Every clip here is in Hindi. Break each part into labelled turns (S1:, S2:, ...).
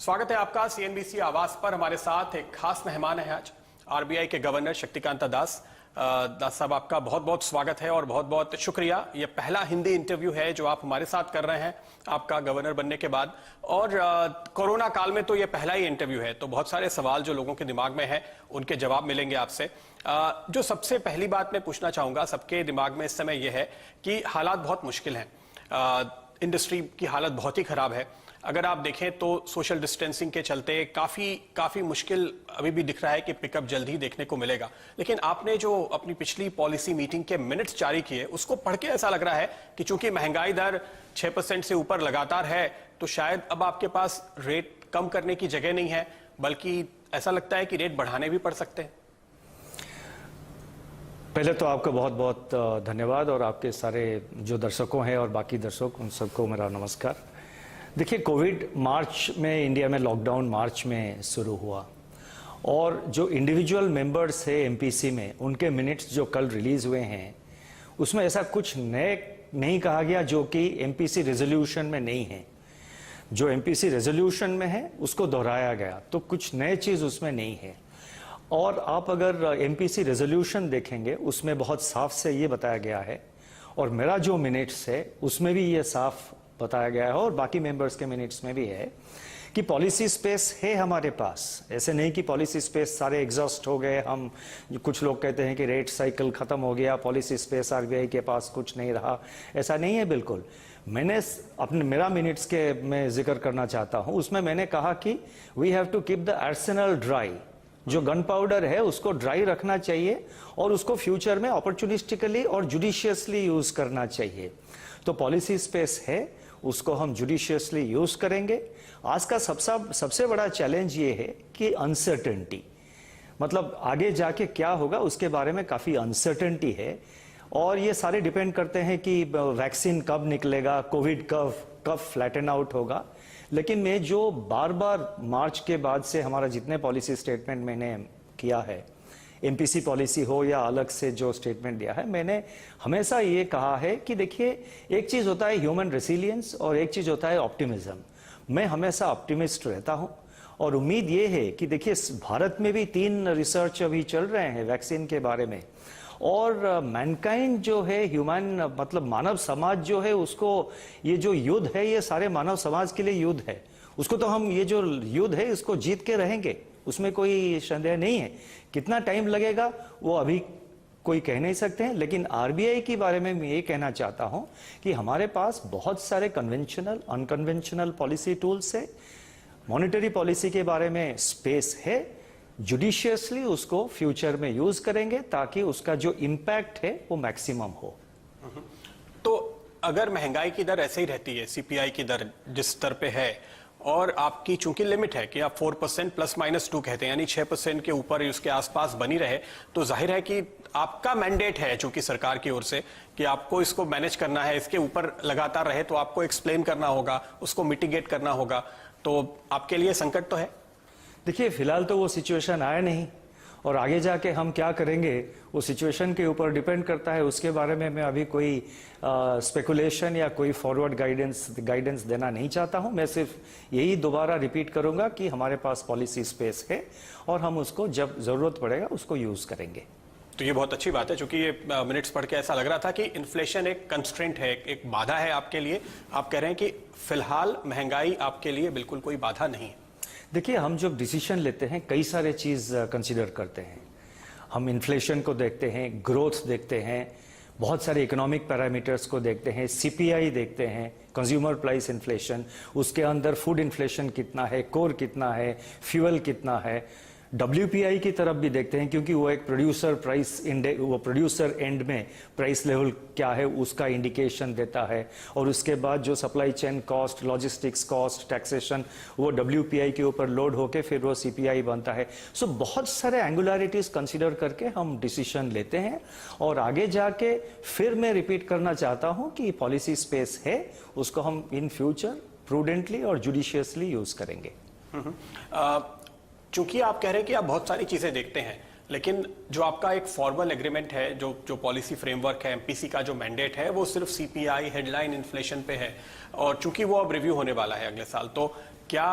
S1: स्वागत है आपका सीएनबीसी आवाज पर। हमारे साथ एक खास मेहमान है आज, आरबीआई के गवर्नर शक्तिकांता दास। दास साहब, आपका बहुत बहुत स्वागत है और बहुत बहुत शुक्रिया। ये पहला हिंदी इंटरव्यू है जो आप हमारे साथ कर रहे हैं आपका गवर्नर बनने के बाद, और कोरोना काल में तो ये पहला ही इंटरव्यू है, तो बहुत सारे सवाल जो लोगों के दिमाग में है उनके जवाब मिलेंगे आपसे। जो सबसे पहली बात मैं पूछना चाहूंगा, सबके दिमाग में इस समय यह है कि हालात बहुत मुश्किल हैं, इंडस्ट्री की हालत बहुत ही खराब है। अगर आप देखें तो सोशल डिस्टेंसिंग के चलते काफी मुश्किल अभी भी दिख रहा है कि पिकअप जल्द ही देखने को मिलेगा। लेकिन आपने जो अपनी पिछली पॉलिसी मीटिंग के मिनट्स जारी किए, उसको पढ़ के ऐसा लग रहा है कि चूंकि महंगाई दर 6% से ऊपर लगातार है, तो शायद अब आपके पास रेट कम करने की जगह नहीं है, बल्कि ऐसा लगता है कि रेट बढ़ाने भी पड़ सकते हैं।
S2: पहले तो आपका बहुत बहुत धन्यवाद, और आपके सारे जो दर्शकों हैं और बाकी दर्शक, उन सबको मेरा नमस्कार। देखिए, कोविड मार्च में, इंडिया में लॉकडाउन मार्च में शुरू हुआ, और जो इंडिविजुअल मेंबर्स है एमपीसी में, उनके मिनट्स जो कल रिलीज हुए हैं, उसमें ऐसा कुछ नए नहीं कहा गया जो कि एमपीसी रेजोल्यूशन में नहीं है। जो एमपीसी रेजोल्यूशन में है उसको दोहराया गया, तो कुछ नए चीज़ उसमें नहीं है। और आप अगर एमपीसी रेजोल्यूशन देखेंगे, उसमें बहुत साफ से ये बताया गया है, और मेरा जो मिनट्स है उसमें भी ये साफ बताया गया है, और बाकी मेंबर्स के मिनट्स में भी है कि पॉलिसी स्पेस है हमारे पास। ऐसे नहीं कि पॉलिसी स्पेस सारे एग्जॉस्ट हो गए। हम कुछ लोग कहते हैं कि रेट साइकिल खत्म हो गया, पॉलिसी स्पेस आरबीआई के पास कुछ नहीं रहा। ऐसा नहीं है बिल्कुल। मैंने अपने मेरा मिनट्स के मैं जिक्र करना चाहता हूँ, उसमें मैंने कहा कि we have to keep the arsenal dry. जो गन पाउडर है उसको ड्राई रखना चाहिए, और उसको फ्यूचर में अपॉर्चुनिस्टिकली और जुडिशियसली यूज करना चाहिए। तो पॉलिसी स्पेस है, उसको हम जुडिशियसली यूज करेंगे। आज का सबसे बड़ा चैलेंज ये है कि अनसर्टेनिटी, मतलब आगे जाके क्या होगा उसके बारे में काफी अनसर्टेनिटी है, और ये सारे डिपेंड करते हैं कि वैक्सीन कब निकलेगा, कोविड कब फ्लैटन आउट होगा। लेकिन मैं जो बार बार मार्च के बाद से हमारा जितने पॉलिसी स्टेटमेंट मैंने किया है, एमपीसी पॉलिसी हो या अलग से जो स्टेटमेंट दिया है, मैंने हमेशा ये कहा है कि देखिए, एक चीज होता है ह्यूमन रेसिलियंस और एक चीज होता है ऑप्टिमिज्म। मैं हमेशा ऑप्टिमिस्ट रहता हूं, और उम्मीद ये है कि देखिए, भारत में भी 3 रिसर्च अभी चल रहे हैं वैक्सीन के बारे में, और मैनकाइंड जो है, ह्यूमन मतलब मानव समाज जो है, उसको ये जो युद्ध है, ये सारे मानव समाज के लिए युद्ध है। उसको तो हम, ये जो युद्ध है इसको जीत के रहेंगे, उसमें कोई संदेह नहीं है। कितना टाइम लगेगा वो अभी कोई कह नहीं सकते हैं। लेकिन आरबीआई के बारे में मैं ये कहना चाहता हूं कि हमारे पास बहुत सारे कन्वेंशनल, अनकन्वेंशनल पॉलिसी टूल्स है। मॉनेटरी पॉलिसी के बारे में स्पेस है, जुडिशियसली उसको फ्यूचर में यूज करेंगे ताकि उसका जो इम्पैक्ट है वो मैक्सिमम हो।
S1: तो अगर महंगाई की दर ऐसे ही रहती है, सीपीआई की दर जिस स्तर पे है, और आपकी चूंकि लिमिट है कि आप 4% ±2 कहते हैं, यानी 6% के ऊपर उसके आसपास बनी रहे, तो जाहिर है कि आपका मैंडेट है चूंकि सरकार की ओर से कि आपको इसको मैनेज करना है, इसके ऊपर लगातार रहे तो आपको एक्सप्लेन करना होगा, उसको मिटिगेट करना होगा। तो आपके लिए संकट तो है।
S2: देखिए, फिलहाल तो वो सिचुएशन आया नहीं, और आगे जाके हम क्या करेंगे वो सिचुएशन के ऊपर डिपेंड करता है। उसके बारे में मैं अभी कोई स्पेकुलेशन या कोई फॉरवर्ड गाइडेंस देना नहीं चाहता हूं। मैं सिर्फ यही दोबारा रिपीट करूंगा कि हमारे पास पॉलिसी स्पेस है, और हम उसको जब जरूरत पड़ेगा उसको यूज करेंगे।
S1: तो ये बहुत अच्छी बात है, क्योंकि ये मिनट्स पढ़ के ऐसा लग रहा था कि इन्फ्लेशन एक कंस्ट्रेंट है, एक बाधा है आपके लिए। आप कह रहे हैं कि फिलहाल महंगाई आपके लिए बिल्कुल कोई बाधा नहीं है।
S2: देखिए, हम जब डिसीजन लेते हैं कई सारे चीज कंसीडर करते हैं। हम इन्फ्लेशन को देखते हैं, ग्रोथ देखते हैं, बहुत सारे इकोनॉमिक पैरामीटर्स को देखते हैं, सीपीआई देखते हैं, कंज्यूमर प्राइस इन्फ्लेशन, उसके अंदर फूड इन्फ्लेशन कितना है, कोर कितना है, फ्यूल कितना है, डब्ल्यूपीआई की तरफ भी देखते हैं, क्योंकि वो एक प्रोड्यूसर प्राइस इंडेक्स, वो प्रोड्यूसर एंड में प्राइस लेवल क्या है उसका इंडिकेशन देता है, और उसके बाद जो supply chain cost, logistics cost, taxation, वो डब्ल्यूपीआई के ऊपर लोड होके फिर वो सीपीआई बनता है। सो बहुत सारे एंगुलरिटीज कंसीडर करके हम डिसीजन लेते हैं, और आगे जाके फिर मैं रिपीट करना चाहता हूं कि पॉलिसी स्पेस है, उसको हम इन फ्यूचर प्रूडेंटली और जुडिशियसली यूज करेंगे।
S1: चूंकि आप कह रहे हैं कि आप बहुत सारी चीजें देखते हैं, लेकिन जो आपका एक फॉर्मल एग्रीमेंट है, जो पॉलिसी फ्रेमवर्क है, एमपीसी का जो मैंडेट है, वो सिर्फ सीपीआई हेडलाइन इन्फ्लेशन पे है, और चूंकि वो अब रिव्यू होने वाला है अगले साल, तो क्या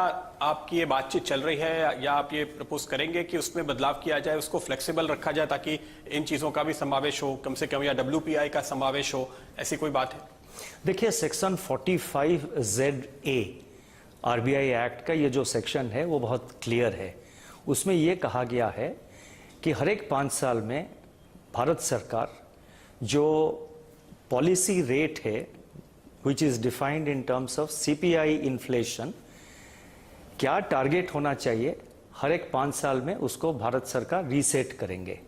S1: आपकी ये बातचीत चल रही है या आप ये प्रपोज करेंगे कि उसमें बदलाव किया जाए, उसको फ्लेक्सिबल रखा जाए ताकि इन चीजों का भी समावेश हो कम से कम, या WPI का समावेश हो, ऐसी कोई बात है?
S2: देखिए, सेक्शन 45ZA RBI एक्ट का ये जो सेक्शन है वो बहुत क्लियर है। उसमें ये कहा गया है कि हर एक 5 साल में भारत सरकार जो पॉलिसी रेट है which is defined in terms of CPI inflation, क्या टारगेट होना चाहिए, हर एक 5 साल में उसको भारत सरकार रीसेट करेंगे।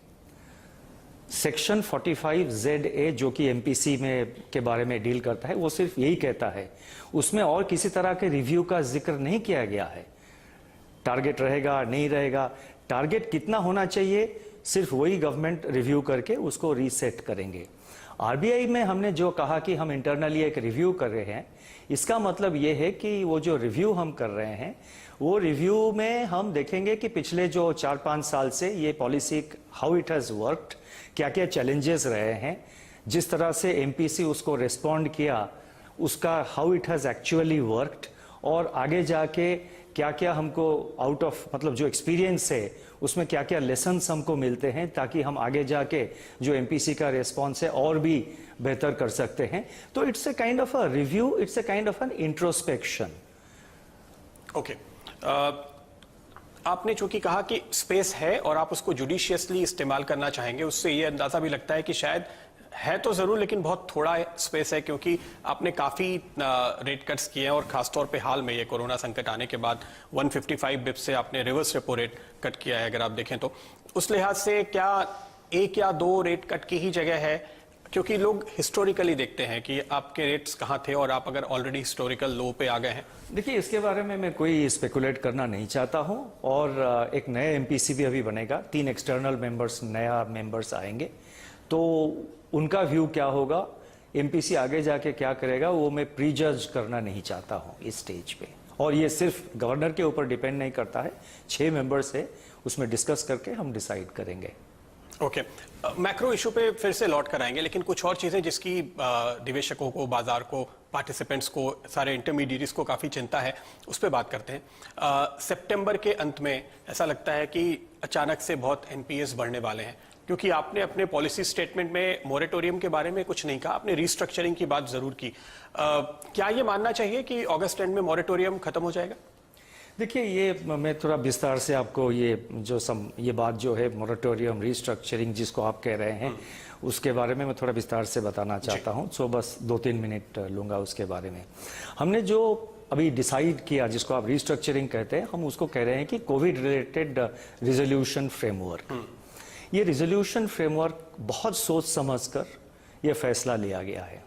S2: सेक्शन 45ZA जो कि MPC में के बारे में डील करता है, वो सिर्फ यही कहता है, उसमें और किसी तरह के रिव्यू का जिक्र नहीं किया गया है। टारगेट रहेगा नहीं रहेगा, टारगेट कितना होना चाहिए सिर्फ वही गवर्नमेंट रिव्यू करके उसको रीसेट करेंगे। RBI में हमने जो कहा कि हम इंटरनली एक रिव्यू कर रहे हैं, इसका मतलब ये है कि वो जो रिव्यू हम कर रहे हैं वो रिव्यू में हम देखेंगे कि पिछले जो 4-5 साल से ये policy how it has worked, क्या क्या चैलेंजेस रहे हैं, जिस तरह से MPC उसको रिस्पॉन्ड किया उसका how it has actually worked, और आगे जाके क्या क्या हमको आउट ऑफ मतलब जो एक्सपीरियंस है उसमें क्या क्या लेसन्स हमको मिलते हैं, ताकि हम आगे जाके जो MPC का रिस्पॉन्स है और भी बेहतर कर सकते हैं। तो it's a kind of a review, it's a kind of an introspection.
S1: Okay, आपने चूंकि कहा कि स्पेस है और आप उसको जुडिशियसली इस्तेमाल करना चाहेंगे, उससे ये अंदाजा भी लगता है कि शायद है तो जरूर लेकिन बहुत थोड़ा स्पेस है, क्योंकि आपने काफी रेट कट्स किए हैं और खासतौर पे हाल में ये कोरोना संकट आने के बाद 155 बिप्स से आपने रिवर्स रेपो रेट कट किया है। अगर आप देखें तो उस लिहाज से क्या 1 या 2 रेट कट की ही जगह है, क्योंकि लोग हिस्टोरिकली देखते हैं कि आपके रेट्स कहाँ थे और आप अगर ऑलरेडी हिस्टोरिकल लो पे आ गए हैं?
S2: देखिए, इसके बारे में मैं कोई स्पेकुलेट करना नहीं चाहता हूं, और एक नया MPC भी अभी बनेगा, 3 एक्सटर्नल मेंबर्स, नया मेंबर्स आएंगे, तो उनका व्यू क्या होगा, MPC आगे जाके क्या करेगा, वो मैं प्री जज करना नहीं चाहता हूं इस स्टेज पे। और ये सिर्फ गवर्नर के ऊपर डिपेंड नहीं करता है, 6 मेंबर्स है, उसमें डिस्कस करके हम डिसाइड करेंगे।
S1: ओके, मैक्रो इशू पे फिर से लौट कर आएंगे, लेकिन कुछ और चीजें जिसकी निवेशकों को, बाजार को, पार्टिसिपेंट्स को, सारे इंटरमीडिएट्स को काफी चिंता है, उस पर बात करते हैं। सितंबर के अंत में ऐसा लगता है कि अचानक से बहुत NPAs बढ़ने वाले हैं, क्योंकि आपने अपने पॉलिसी स्टेटमेंट में मोरेटोरियम के बारे में कुछ नहीं कहा, आपने रीस्ट्रक्चरिंग की बात जरूर की। क्या ये मानना चाहिए कि अगस्त एंड में मोरेटोरियम खत्म हो जाएगा?
S2: देखिए, ये मैं थोड़ा विस्तार से आपको ये बात जो है मोरेटोरियम, रीस्ट्रक्चरिंग जिसको आप कह रहे हैं, उसके बारे में मैं थोड़ा विस्तार से बताना चाहता हूं। सो बस 2-3 मिनट लूंगा उसके बारे में। हमने जो अभी डिसाइड किया, जिसको आप रीस्ट्रक्चरिंग कहते हैं, हम उसको कह रहे हैं कि कोविड रिलेटेड रिजोल्यूशन फ्रेमवर्क। ये रिजोल्यूशन फ्रेमवर्क बहुत सोच समझकर ये फैसला लिया गया है,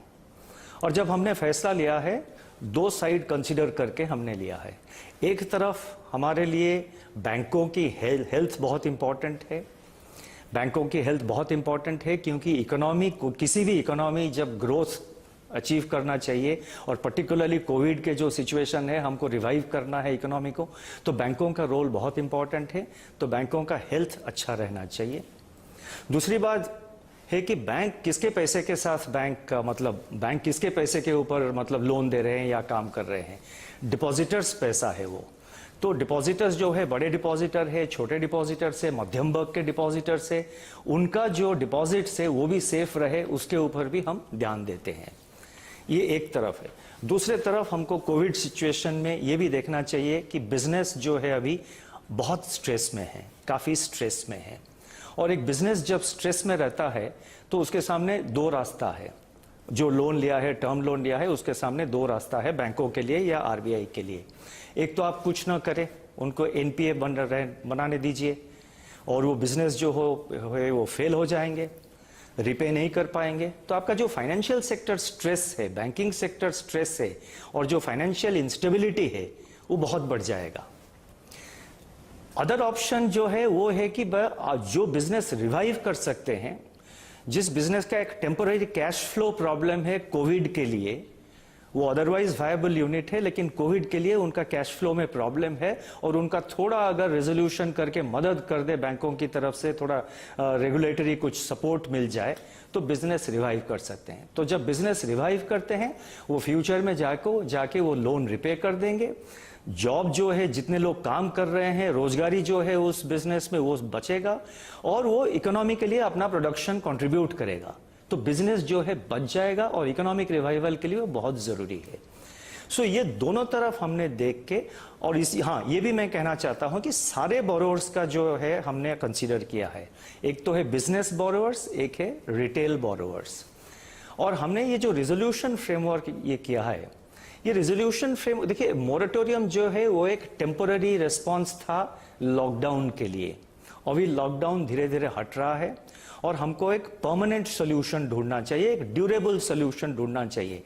S2: और जब हमने फैसला लिया है 2 साइड कंसीडर करके हमने लिया है। एक तरफ हमारे लिए बैंकों की हेल्थ बहुत इंपॉर्टेंट है, बैंकों की हेल्थ बहुत इंपॉर्टेंट है, क्योंकि इकोनॉमी को, किसी भी इकोनॉमी जब ग्रोथ अचीव करना चाहिए, और पर्टिकुलरली कोविड के जो सिचुएशन है, हमको रिवाइव करना है इकोनॉमी को, तो बैंकों का रोल बहुत इंपॉर्टेंट है, तो बैंकों का हेल्थ अच्छा रहना चाहिए। दूसरी बात है कि बैंक किसके पैसे के साथ बैंक किसके पैसे के ऊपर लोन दे रहे हैं या काम कर रहे हैं, डिपॉजिटर्स पैसा है वो। तो डिपॉजिटर्स जो है, बड़े डिपॉजिटर है, छोटे डिपॉजिटर्स है, मध्यम वर्ग के डिपॉजिटर्स है, उनका जो डिपॉजिट्स है वो भी सेफ रहे, उसके ऊपर भी हम ध्यान देते हैं। ये एक तरफ है। दूसरे तरफ हमको कोविड सिचुएशन में ये भी देखना चाहिए कि बिजनेस जो है अभी बहुत स्ट्रेस में है, काफ़ी स्ट्रेस में है, और एक बिजनेस जब स्ट्रेस में रहता है तो उसके सामने 2 रास्ता है। जो लोन लिया है, टर्म लोन लिया है, उसके सामने 2 रास्ता है, बैंकों के लिए या RBI के लिए। एक तो आप कुछ ना करें, उनको NPA बनाने दीजिए, और वो बिजनेस जो वो फेल हो जाएंगे, रिपे नहीं कर पाएंगे, तो आपका जो फाइनेंशियल सेक्टर स्ट्रेस है, बैंकिंग सेक्टर स्ट्रेस है, और जो फाइनेंशियल इंस्टेबिलिटी है, वो बहुत बढ़ जाएगा। अदर ऑप्शन जो है वो है कि जो बिजनेस रिवाइव कर सकते हैं, जिस बिजनेस का एक टेम्पररी कैश फ्लो प्रॉब्लम है कोविड के लिए, वो अदरवाइज वायबल यूनिट है, लेकिन कोविड के लिए उनका कैश फ्लो में प्रॉब्लम है, और उनका थोड़ा अगर रेजोल्यूशन करके मदद कर दे बैंकों की तरफ से, थोड़ा रेगुलेटरी कुछ सपोर्ट मिल जाए, तो बिजनेस रिवाइव कर सकते हैं। तो जब बिजनेस रिवाइव करते हैं, वो फ्यूचर में जाके वो लोन रिपे कर देंगे। जॉब जो है, जितने लोग काम कर रहे हैं, रोजगारी जो है उस बिजनेस में वो बचेगा और वो इकोनॉमी के लिए अपना प्रोडक्शन कंट्रीब्यूट करेगा। तो बिजनेस जो है बच जाएगा और इकोनॉमिक रिवाइवल के लिए वो बहुत जरूरी है। सो ये दोनों तरफ हमने देख के, और ये भी मैं कहना चाहता हूं कि सारे बोरोवर्स का जो है हमने कंसीडर किया है। एक तो है बिजनेस बोरोवर्स, एक है रिटेल बोरोवर्स। और हमने ये जो रिजोल्यूशन फ्रेमवर्क ये किया है, ये रिजोल्यूशन फ्रेम, देखिए मोरेटोरियम जो है वो एक टेम्पोररी रिस्पॉन्स था लॉकडाउन के लिए। अभी लॉकडाउन धीरे धीरे हट रहा है और हमको एक परमानेंट सोल्यूशन ढूंढना चाहिए, एक ड्यूरेबल सोल्यूशन ढूंढना चाहिए।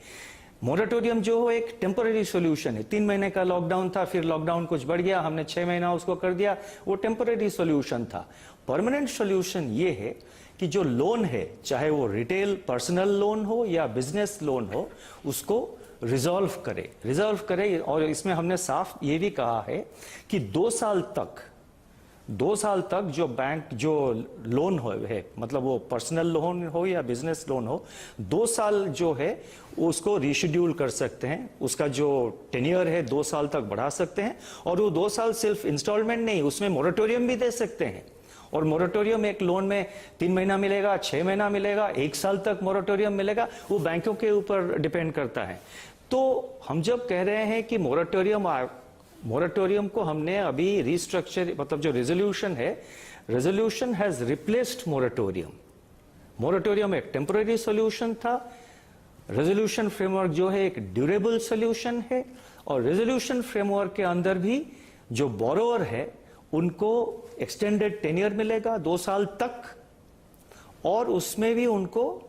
S2: मोरेटोरियम जो हो एक टेम्पोररी सोल्यूशन है। 3 महीने का लॉकडाउन था, फिर लॉकडाउन कुछ बढ़ गया, हमने 6 महीना उसको कर दिया, वो टेम्पोररी सोल्यूशन था। परमानेंट सोल्यूशन ये है कि जो लोन है, चाहे वो रिटेल पर्सनल लोन हो या बिजनेस लोन हो, उसको रिजॉल्व करे। और इसमें हमने साफ ये भी कहा है कि 2 साल तक जो बैंक जो लोन है, मतलब वो पर्सनल लोन हो या बिजनेस लोन हो, 2 साल जो है उसको रीशेड्यूल कर सकते हैं। उसका जो टेन्योर है 2 साल तक बढ़ा सकते हैं और वो 2 साल सिर्फ इंस्टॉलमेंट नहीं, उसमें मोरेटोरियम भी दे सकते हैं। और मोरेटोरियम एक लोन में 3 महीना मिलेगा, 6 महीना मिलेगा, 1 साल तक मोरेटोरियम मिलेगा, वो बैंकों के ऊपर डिपेंड करता है। तो हम जब कह रहे हैं कि मोरेटोरियम को हमने अभी रिस्ट्रक्चर, मतलब जो रेजोल्यूशन है, resolution has replaced moratorium. Moratorium एक टेम्पोररी सॉल्यूशन था, रेजोल्यूशन फ्रेमवर्क जो है एक ड्यूरेबल सॉल्यूशन है। और रेजोल्यूशन फ्रेमवर्क के अंदर भी जो बोरोवर है उनको एक्सटेंडेड टेन्योर मिलेगा 2 साल तक, और उसमें भी उनको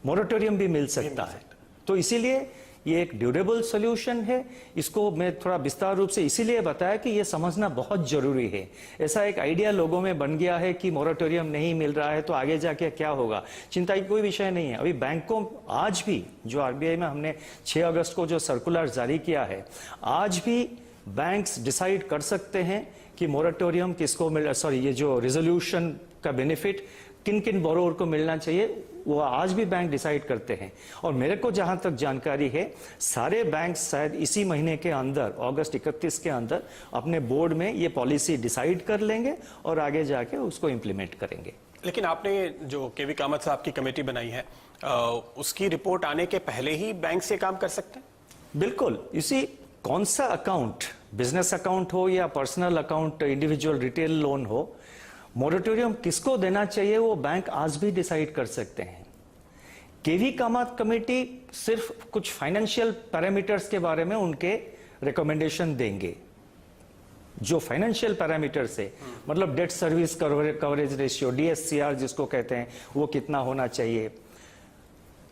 S2: मोरेटोरियम भी मिल सकता है। तो इसीलिए ये एक ड्यूरेबल सॉल्यूशन है। इसको मैं थोड़ा विस्तार रूप से इसीलिए बताया कि ये समझना बहुत जरूरी है। ऐसा एक आइडिया लोगों में बन गया है कि मोरेटोरियम नहीं मिल रहा है तो आगे जाके क्या होगा। चिंता की कोई विषय नहीं है। अभी बैंकों, आज भी जो आरबीआई में हमने 6 अगस्त को जो सर्कुलर जारी किया है, आज भी बैंक्स डिसाइड कर सकते हैं कि मोरेटोरियम किसको ये जो रिजोल्यूशन का बेनिफिट किन किन बोरोवर को मिलना चाहिए, वो आज भी बैंक डिसाइड करते हैं। और मेरे को जहां तक जानकारी है, सारे बैंक शायद इसी महीने के अंदर, अगस्त 31 के अंदर, अपने बोर्ड में ये पॉलिसी डिसाइड कर लेंगे और आगे जाके उसको इम्प्लीमेंट करेंगे।
S1: लेकिन आपने जो केवी कामत साहब की कमेटी बनाई है, उसकी रिपोर्ट आने के पहले ही बैंक से काम कर सकते हैं?
S2: बिल्कुल। इसी कौन सा अकाउंट, बिजनेस अकाउंट हो या personal account, individual retail loan हो, मोरेटोरियम किसको देना चाहिए वो बैंक आज भी डिसाइड कर सकते हैं। केवी कामत कमेटी सिर्फ कुछ फाइनेंशियल पैरामीटर्स के बारे में उनके रिकमेंडेशन देंगे। जो फाइनेंशियल पैरामीटर्स है, मतलब debt service coverage ratio, DSCR जिसको कहते हैं, वो कितना होना चाहिए।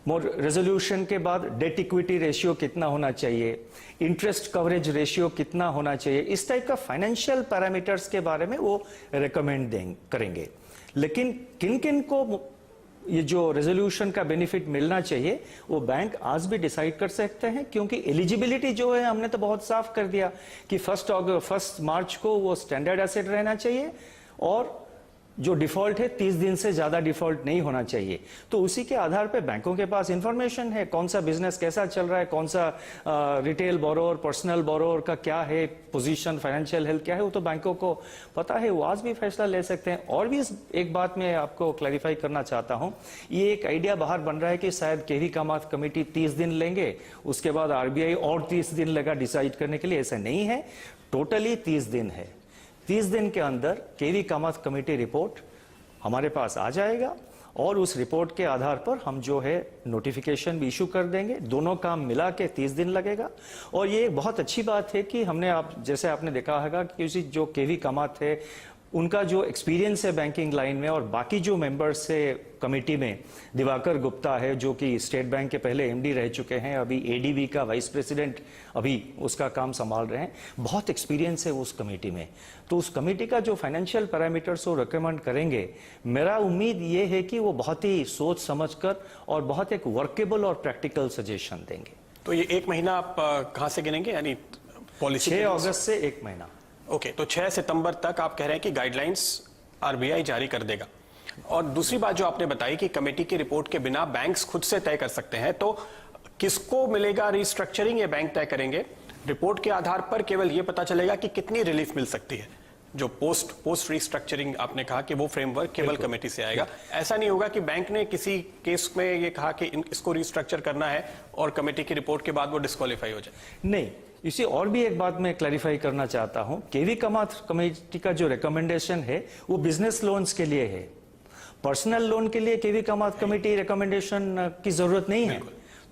S2: रेजोल्यूशन के बाद डेट इक्विटी रेशियो कितना होना चाहिए, इंटरेस्ट कवरेज रेशियो कितना होना चाहिए, इस टाइप का फाइनेंशियल पैरामीटर्स के बारे में वो रेकमेंड करेंगे। लेकिन किन किन को ये जो रेजोल्यूशन का बेनिफिट मिलना चाहिए वो बैंक आज भी डिसाइड कर सकते हैं, क्योंकि एलिजिबिलिटी जो है हमने तो बहुत साफ कर दिया कि 1 मार्च को वो स्टैंडर्ड एसेट रहना चाहिए और जो डिफॉल्ट है 30 दिन से ज्यादा डिफॉल्ट नहीं होना चाहिए। तो उसी के आधार पे बैंकों के पास इंफॉर्मेशन है, कौन सा बिजनेस कैसा चल रहा है, कौन सा रिटेल बोरोवर, पर्सनल बोरोवर का क्या है पोजीशन, फाइनेंशियल हेल्थ क्या है, वो तो बैंकों को पता है, वो आज भी फैसला ले सकते हैं। और भी एक बात मैं आपको क्लैरिफाई करना चाहता हूं, ये एक आइडिया बाहर बन रहा है कि शायद केवी कामत कमेटी 30 दिन लेंगे, उसके बाद आरबीआई और 30 दिन लगा डिसाइड करने के लिए। ऐसा नहीं है, टोटली 30 दिन है। 30 दिन के अंदर केवी कामत कमेटी रिपोर्ट हमारे पास आ जाएगा और उस रिपोर्ट के आधार पर हम जो है नोटिफिकेशन भी इशू कर देंगे। दोनों काम मिला के 30 दिन लगेगा। और ये एक बहुत अच्छी बात है कि हमने, आप जैसे आपने देखा होगा कि जो केवी कामत है उनका जो एक्सपीरियंस है बैंकिंग लाइन में, और बाकी जो मेंबर्स है कमेटी में, दिवाकर गुप्ता है जो कि स्टेट बैंक के पहले एमडी रह चुके हैं, अभी एडीबी का वाइस प्रेसिडेंट अभी उसका काम संभाल रहे हैं, बहुत एक्सपीरियंस है उस कमेटी में। तो उस कमेटी का जो फाइनेंशियल पैरामीटर्स वो रिकमेंड करेंगे, मेरा उम्मीद ये है कि वो बहुत ही सोच समझकर और बहुत एक वर्केबल और प्रैक्टिकल सजेशन देंगे।
S1: तो ये 1 महीना आप कहां से गिनेंगे, यानी पॉलिसी
S2: 6 अगस्त से 1 महीना।
S1: ओके, तो 6 सितंबर तक आप कह रहे हैं कि गाइडलाइंस आरबीआई जारी कर देगा। और दूसरी बात जो आपने बताई कि कमेटी की रिपोर्ट के बिना बैंक्स खुद से तय कर सकते हैं, तो किसको मिलेगा रिस्ट्रक्चरिंग, ये बैंक तय करेंगे? रिपोर्ट के आधार पर केवल ये पता चलेगा कि कितनी रिलीफ मिल सकती है। जो पोस्ट रिस्ट्रक्चरिंग आपने कहा कि वो फ्रेमवर्क केवल कमेटी से आएगा। ऐसा नहीं होगा कि बैंक ने किसी केस में ये कहा कि इसको रिस्ट्रक्चर करना है और कमेटी की रिपोर्ट के बाद वो डिस्क्वालीफाई हो जाए।
S2: नहीं, इसे और भी एक बात मैं क्लैरिफाई करना चाहता हूं। केवी कामत कमेटी का जो रिकमेंडेशन है वो बिजनेस लोन्स के लिए है। पर्सनल लोन के लिए केवी कामत कमेटी रिकमेंडेशन की जरूरत नहीं है।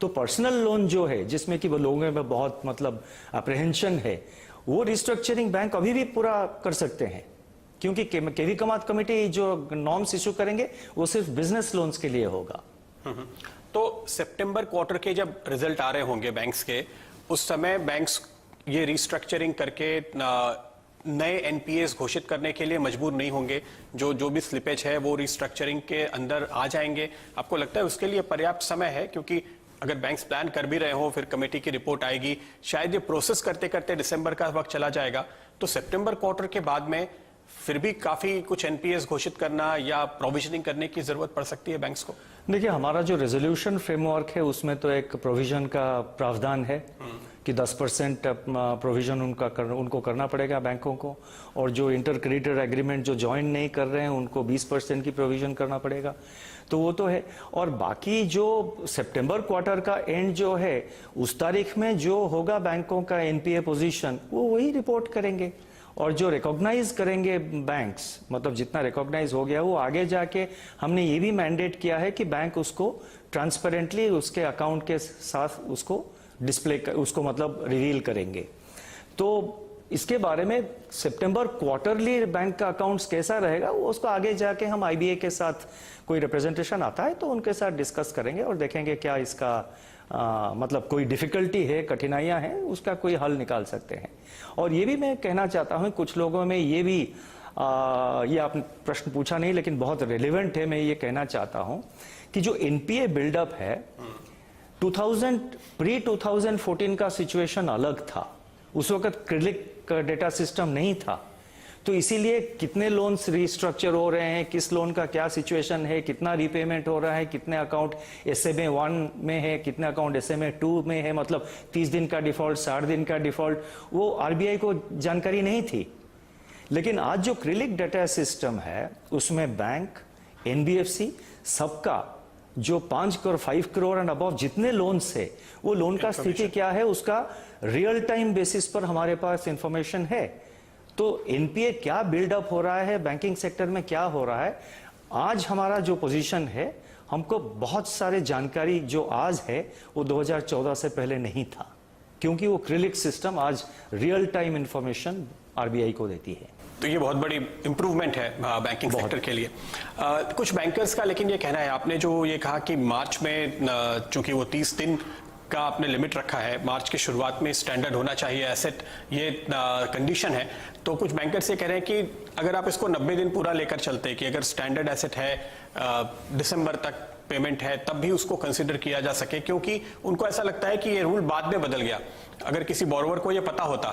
S2: तो पर्सनल लोन जो है जिसमें कि वो लोगों में बहुत मतलब अप्रहेंशन है, वो रिस्ट्रक्चरिंग बैंक अभी भी पूरा कर सकते हैं, क्योंकि केवी कामत कमेटी जो नॉर्म्स इशू करेंगे वो सिर्फ बिजनेस लोन्स के लिए होगा।
S1: तो सितंबर क्वार्टर के जब रिजल्ट आ रहे होंगे बैंक्स के, उस समय बैंक्स ये रिस्ट्रक्चरिंग करके नए एनपीएस घोषित करने के लिए मजबूर नहीं होंगे? जो भी स्लिपेज है वो रिस्ट्रक्चरिंग के अंदर आ जाएंगे? आपको लगता है उसके लिए पर्याप्त समय है? क्योंकि अगर बैंक्स प्लान कर भी रहे हो, फिर कमेटी की रिपोर्ट आएगी, शायद ये प्रोसेस करते करते दिसंबर का वक्त चला जाएगा, तो सितंबर क्वार्टर के बाद में फिर भी काफी कुछ एनपीएस घोषित करना या प्रोविजनिंग करने की जरूरत पड़ सकती है बैंक्स को।
S2: देखिए, हमारा जो रेजोल्यूशन फ्रेमवर्क है उसमें तो एक प्रोविजन का प्रावधान है कि 10% प्रोविजन उनको करना पड़ेगा बैंकों को, और जो इंटर क्रेडिटर एग्रीमेंट जो ज्वाइन नहीं कर रहे हैं उनको 20% की प्रोविजन करना पड़ेगा। तो वो तो है। और बाकी जो सितंबर क्वार्टर का एंड जो है उस तारीख में जो होगा बैंकों का एनपीए पोजीशन, वो वही रिपोर्ट करेंगे। और जो रिकॉग्नाइज करेंगे बैंक्स, मतलब जितना रिकॉग्नाइज हो गया, वो आगे जाके हमने ये भी मैंडेट किया है कि बैंक उसको ट्रांसपेरेंटली उसके अकाउंट के साथ उसको उसको मतलब रिवील करेंगे। तो इसके बारे में सितंबर क्वार्टरली बैंक का अकाउंट्स कैसा रहेगा वो उसको आगे जाके हम आईबीए के साथ कोई रिप्रेजेंटेशन आता है तो उनके साथ डिस्कस करेंगे और देखेंगे क्या इसका मतलब कोई डिफिकल्टी है, कठिनाइयां हैं, उसका कोई हल निकाल सकते हैं। और ये भी मैं कहना चाहता हूं, कुछ लोगों में ये भी ये आपने प्रश्न पूछा नहीं लेकिन बहुत रिलेवेंट है, मैं ये कहना चाहता हूं कि जो एनपीए बिल्डअप है 2014 का सिचुएशन अलग था। उस वक्त क्रेडिट डेटा सिस्टम नहीं था, तो इसीलिए कितने लोन्स रिस्ट्रक्चर हो रहे हैं, किस लोन का क्या सिचुएशन है, कितना रीपेमेंट हो रहा है, कितने अकाउंट SMA 1 में है, कितने अकाउंट SMA 2 में है, मतलब 30 दिन का डिफॉल्ट, 60 दिन का डिफॉल्ट, वो आरबीआई को जानकारी नहीं थी। लेकिन आज जो क्रेडिट डेटा सिस्टम है उसमें बैंक, एनबीएफसी सबका जो 5 करोड़ 5 करोड़ एंड अबव जितने लोन्स है वो लोन का स्थिति क्या है उसका रियल टाइम बेसिस पर हमारे पास इंफॉर्मेशन है। तो एनपीए क्या बिल्डअप हो रहा है, बैंकिंग सेक्टर में क्या हो रहा है, आज हमारा जो पोजीशन है, हमको बहुत सारे जानकारी जो आज है वो 2014 से पहले नहीं था, क्योंकि वो क्रेडिट सिस्टम आज रियल टाइम इंफॉर्मेशन आरबीआई को देती है।
S1: तो ये बहुत बड़ी इंप्रूवमेंट है बैंकिंग सेक्टर के लिए। कुछ बैंकर्स का लेकिन ये कहना है, आपने जो ये कहा कि मार्च में चूंकि वो 30 दिन का आपने लिमिट रखा है, मार्च की शुरुआत में स्टैंडर्ड होना चाहिए एसेट, ये कंडीशन है, तो कुछ बैंकर्स ये कह रहे हैं कि अगर आप इसको 90 दिन पूरा लेकर चलते कि अगर स्टैंडर्ड एसेट है, दिसंबर तक पेमेंट है, तब भी उसको कंसिडर किया जा सके, क्योंकि उनको ऐसा लगता है कि ये रूल बाद में बदल गया। अगर किसी बोरोवर को ये पता होता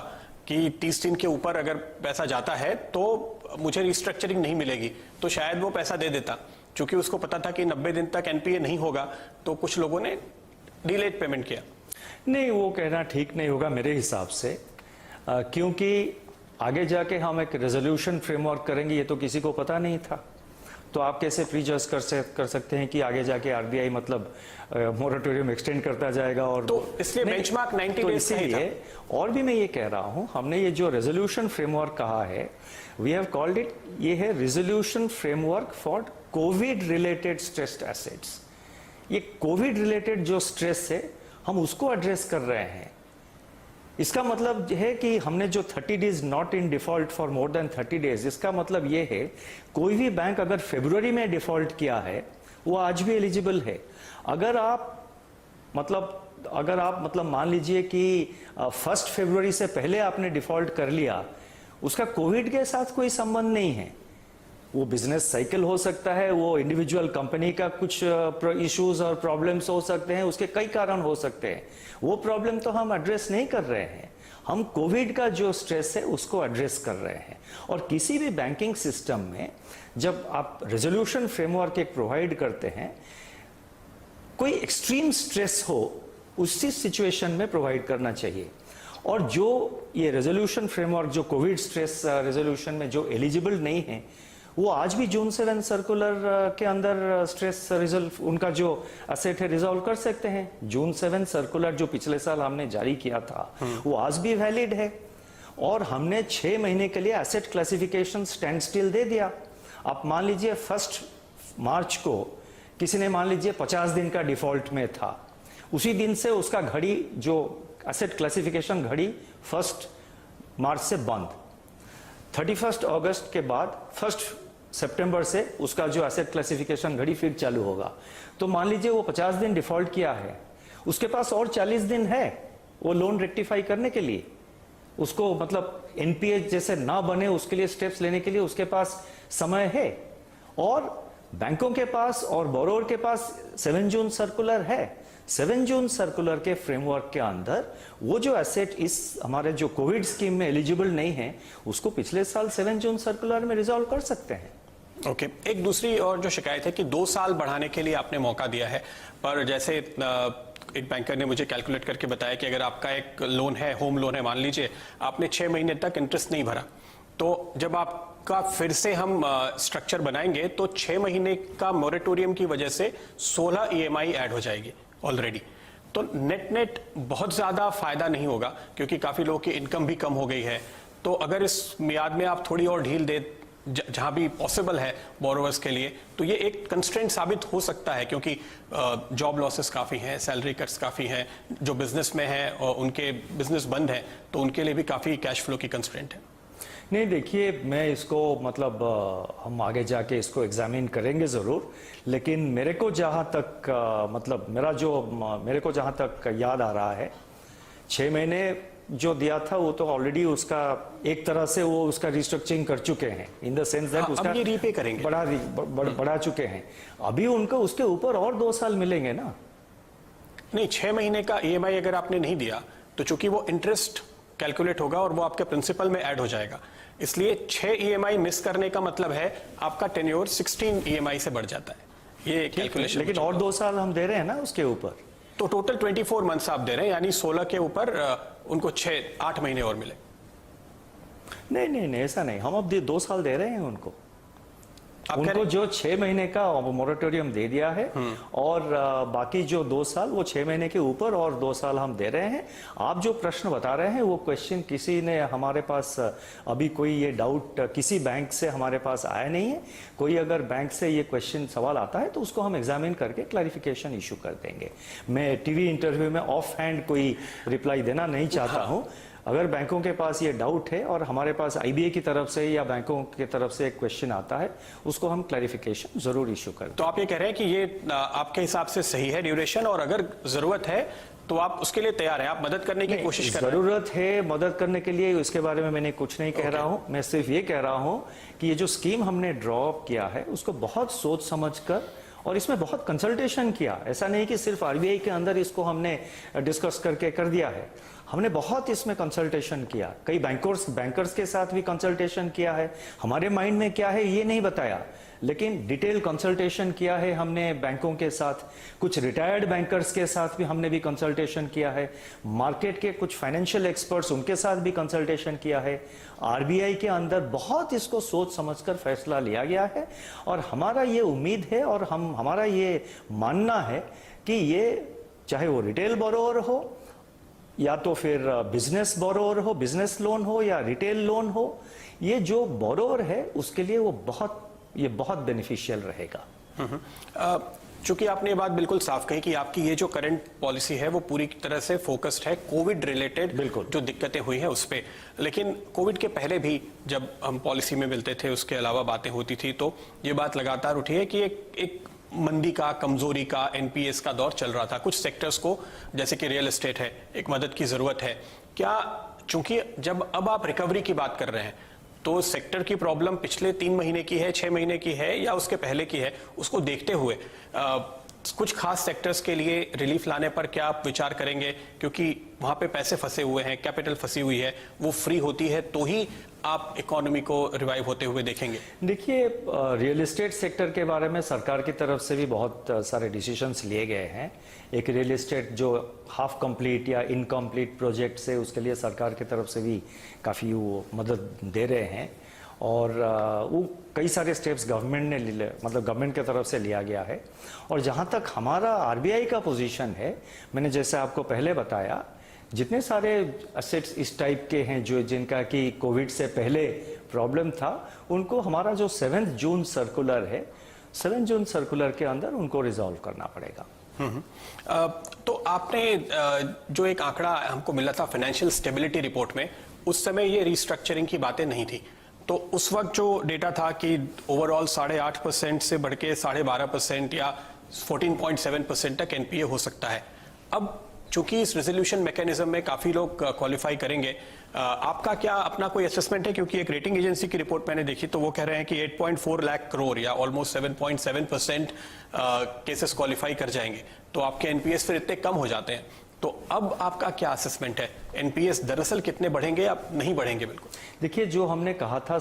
S1: कि 30 दिन के ऊपर अगर पैसा जाता है तो मुझे रिस्ट्रक्चरिंग नहीं मिलेगी, तो शायद वो पैसा दे देता, क्योंकि उसको पता था कि 90 दिन तक एनपीए नहीं होगा, तो कुछ लोगों ने डिलेड पेमेंट किया।
S2: नहीं, वो कहना ठीक नहीं होगा मेरे हिसाब से, क्योंकि आगे जाके हम एक रेजोल्यूशन फ्रेमवर्क करेंगे, ये तो किसी को पता नहीं था। तो आप कैसे प्रीजज कर सकते हैं कि आगे जाके आरबीआई मतलब मोरेटोरियम एक्सटेंड करता जाएगा? और
S1: तो इसलिए बेंचमार्क 90 डेज का ही था।
S2: और भी मैं ये कह रहा हूं, हमने ये जो रेजोल्यूशन फ्रेमवर्क कहा है, वी हैव कॉल्ड इट, ये है resolution framework for Covid related stressed assets. ये कोविड रिलेटेड जो स्ट्रेस है हम उसको एड्रेस कर रहे हैं। इसका मतलब है कि हमने जो 30 days not in default for more than 30 days, इसका मतलब ये है कोई भी बैंक अगर फरवरी में डिफॉल्ट किया है वो आज भी एलिजिबल है। अगर आप मतलब मान लीजिए कि 1 फरवरी से पहले आपने डिफॉल्ट कर लिया, उसका कोविड के साथ कोई संबंध नहीं है। वो बिजनेस साइकिल हो सकता है, वो इंडिविजुअल कंपनी का कुछ इश्यूज और प्रॉब्लम्स हो सकते हैं, उसके कई कारण हो सकते हैं। वो प्रॉब्लम तो हम एड्रेस नहीं कर रहे हैं, हम कोविड का जो स्ट्रेस है उसको एड्रेस कर रहे हैं। और किसी भी बैंकिंग सिस्टम में जब आप रेजोल्यूशन फ्रेमवर्क एक प्रोवाइड करते हैं, कोई एक्सट्रीम स्ट्रेस हो उसी सिचुएशन में प्रोवाइड करना चाहिए। और जो ये रेजोल्यूशन फ्रेमवर्क जो कोविड स्ट्रेस रेजोल्यूशन में जो एलिजिबल नहीं है, वो आज भी जून 7 सर्कुलर के अंदर स्ट्रेस रिजल्व उनका जो असेट है रिजॉल्व कर सकते हैं। जून 7 सर्कुलर जो पिछले साल हमने जारी किया था वो आज भी वैलिड है, और हमने 6 महीने के लिए asset classification stand still they दिया। आप मान लीजिए 1 मार्च को किसी ने मान लीजिए 50 दिन का डिफॉल्ट में था, उसी दिन से उसका घड़ी जो एसेट क्लासिफिकेशन घड़ी 1 मार्च से बंद, 31 अगस्त के बाद 1 सितंबर से उसका जो एसेट क्लासिफिकेशन घड़ी फिर चालू होगा। तो मान लीजिए वो 50 दिन डिफॉल्ट किया है, उसके पास और 40 दिन है वो लोन रेक्टिफाई करने के लिए, उसको मतलब एनपीए जैसे ना बने उसके लिए स्टेप्स लेने के लिए उसके पास समय है। और बैंकों के पास और बोरोवर के पास 7 जून सर्कुलर है। 7 जून सर्कुलर के फ्रेमवर्क के अंदर वो जो एसेट इस हमारे जो कोविड स्कीम में एलिजिबल नहीं है उसको पिछले साल 7 जून सर्कुलर में रिजॉल्व कर सकते हैं।
S1: ओके एक दूसरी और जो शिकायत है कि 2 साल बढ़ाने के लिए आपने मौका दिया है, पर जैसे एक बैंकर ने मुझे कैलकुलेट करके बताया कि अगर आपका एक लोन है, होम लोन है, मान लीजिए आपने 6 महीने तक इंटरेस्ट नहीं भरा, तो जब आपका फिर से हम स्ट्रक्चर बनाएंगे तो 6 महीने का मोरेटोरियम की वजह से 16 ईएमआई ऐड हो जाएगी ऑलरेडी। तो नेट नेट बहुत ज्यादा फायदा नहीं होगा, क्योंकि काफी लोगों की इनकम भी कम हो गई है। तो अगर इस मियाद में आप थोड़ी और ढील दे जहां भी पॉसिबल है बोरोवर्स के लिए, तो ये एक कंस्ट्रेंट साबित हो सकता है, क्योंकि जॉब लॉसेस काफी हैं, सैलरी कट्स काफी हैं, जो बिजनेस में है और उनके बिजनेस बंद है तो उनके लिए भी काफी कैश फ्लो की कंस्ट्रेंट है।
S2: नहीं देखिए, मैं इसको मतलब हम आगे जाके इसको एग्जामिन करेंगे ज़रूर, लेकिन मेरे को जहाँ तक मतलब मेरे को जहाँ तक याद आ रहा है, 6 महीने जो दिया था वो तो ऑलरेडी उसका एक तरह से वो उसका रिस्ट्रक्चरिंग कर चुके हैं, इन द सेंस दैट उसका
S1: ये रीपे करेंगे,
S2: बढ़ा चुके हैं। अभी उनको उसके ऊपर और 2 साल मिलेंगे ना।
S1: नहीं, 6 महीने का ईएमआई अगर आपने नहीं दिया तो चूंकि वो इंटरेस्ट कैलकुलेट होगा और वो आपके प्रिंसिपल में ऐड हो जाएगा, इसलिए 6 ईएमआई मिस करने का मतलब है आपका टेन्योर 16 ईएमआई से बढ़ जाता है। ये कैलकुलेशन,
S2: लेकिन और 2 साल हम दे रहे हैं ना उसके ऊपर,
S1: तो टोटल 24 मंथ्स आप दे रहे हैं, यानी 16 के ऊपर उनको 6-8 महीने और मिले।
S2: नहीं ऐसा नहीं, हम अब 2 साल दे रहे हैं उनको जो 6 महीने का मोरेटोरियम दे दिया है, और बाकी जो 2 साल वो 6 महीने के ऊपर और 2 साल हम दे रहे हैं। आप जो प्रश्न बता रहे हैं वो क्वेश्चन किसी ने हमारे पास अभी कोई ये डाउट किसी बैंक से हमारे पास आया नहीं है। कोई अगर बैंक से ये क्वेश्चन सवाल आता है तो उसको हम एग्जामिन करके क्लैरिफिकेशन इशू कर देंगे। मैं टीवी इंटरव्यू में ऑफ हैंड कोई रिप्लाई देना नहीं चाहता हूँ। अगर बैंकों के पास ये डाउट है और हमारे पास आईबीए की तरफ से या बैंकों की तरफ से एक क्वेश्चन आता है, उसको हम क्लैरिफिकेशन जरूर इशू करें।
S1: तो आप ये कह रहे हैं कि ये आपके हिसाब से सही है ड्यूरेशन, और अगर जरूरत है तो आप उसके लिए तैयार हैं, आप मदद करने की कोशिश कर रहे हैं?
S2: जरूरत है मदद करने के लिए, इसके बारे में मैंने कुछ नहीं कह रहा हूं। मैं सिर्फ ये कह रहा हूं कि ये जो स्कीम हमने ड्रॉ किया है उसको बहुत सोच समझ कर और इसमें बहुत कंसल्टेशन किया। ऐसा नहीं कि सिर्फ आरबीआई के अंदर इसको हमने डिस्कस करके कर दिया है, हमने बहुत इसमें कंसल्टेशन किया। कई बैंकर्स के साथ भी कंसल्टेशन किया है। हमारे माइंड में क्या है ये नहीं बताया, लेकिन डिटेल कंसल्टेशन किया है हमने बैंकों के साथ। कुछ रिटायर्ड बैंकर्स के साथ भी हमने भी कंसल्टेशन किया है। मार्केट के कुछ फाइनेंशियल एक्सपर्ट्स उनके साथ भी कंसल्टेशन किया है। आरबीआई के अंदर बहुत इसको सोच समझकर फैसला लिया गया है, और हमारा ये उम्मीद है और हमारा ये मानना है कि ये चाहे वो रिटेल बोरोवर हो या तो फिर बिजनेस बोरोवर हो, बिजनेस लोन हो या रिटेल लोन हो, ये जो बोरोवर है उसके लिए वो बहुत बेनिफिशियल रहेगा।
S1: चूंकि आपने ये बात बिल्कुल साफ कही कि आपकी ये जो करंट पॉलिसी है वो पूरी तरह से फोकस्ड है कोविड रिलेटेड जो दिक्कतें हुई हैं उस पे, लेकिन कोविड के पहले भी जब हम पॉलिसी में मिलते थे उसके अलावा बातें होती थी, तो ये बात लगातार उठी है कि एक मंदी का, कमजोरी का, एनपीएस का दौर चल रहा था। कुछ सेक्टर्स को जैसे कि रियल एस्टेट है, एक मदद की जरूरत है। क्या चूंकि जब अब आप रिकवरी की बात कर रहे हैं तो सेक्टर की प्रॉब्लम पिछले 3 महीने की है, 6 महीने की है या उसके पहले की है, उसको देखते हुए कुछ खास सेक्टर्स के लिए रिलीफ लाने पर क्या आप विचार करेंगे? क्योंकि वहां पे पैसे फंसे हुए हैं, कैपिटल फंसी हुई है, वो फ्री होती है तो ही आप इकोनॉमी को रिवाइव होते हुए देखेंगे?
S2: देखिए, रियल एस्टेट सेक्टर के बारे में सरकार की तरफ से भी बहुत सारे डिसीजंस लिए गए हैं। एक रियल एस्टेट जो हाफ कंप्लीट या इनकम्प्लीट प्रोजेक्ट्स है, उसके लिए सरकार की तरफ से भी काफ़ी वो मदद दे रहे हैं, और वो कई सारे स्टेप्स गवर्नमेंट ने मतलब गवर्नमेंट की तरफ से लिया गया है। और जहाँ तक हमारा आरबीआई का पोजीशन है, मैंने जैसे आपको पहले बताया, जितने सारे असेट्स इस टाइप के हैं जो जिनका कि कोविड से पहले प्रॉब्लम था, उनको हमारा जो 7 जून सर्कुलर है, 7 जून सर्कुलर के अंदर उनको रिजॉल्व करना पड़ेगा।
S1: तो आपने जो एक आंकड़ा हमको मिला था फाइनेंशियल स्टेबिलिटी रिपोर्ट में, उस समय ये रिस्ट्रक्चरिंग की बातें नहीं थी। तो उस वक्त जो डेटा था कि ओवरऑल 8.5% से बढ़ के 12.5% या 14.7% तक एनपीए हो सकता है। अब चूंकि इस रेजोल्यूशन मैकेनिज्म में काफी लोग क्वालिफाई करेंगे, आपका क्या अपना कोई असेसमेंट है? क्योंकि एक रेटिंग एजेंसी की रिपोर्ट मैंने देखी तो वो कह रहे हैं कि 8.4 लाख करोड़ या ऑलमोस्ट 7.7% केसेस क्वालिफाई कर जाएंगे, तो आपके एनपीएस फिर इतने कम हो जाते हैं। तो अब आपका क्या असेसमेंट है? एनपीएस दरअसल कितने बढ़ेंगे या नहीं बढ़ेंगे? बिल्कुल
S2: देखिए, जो हमने कहा था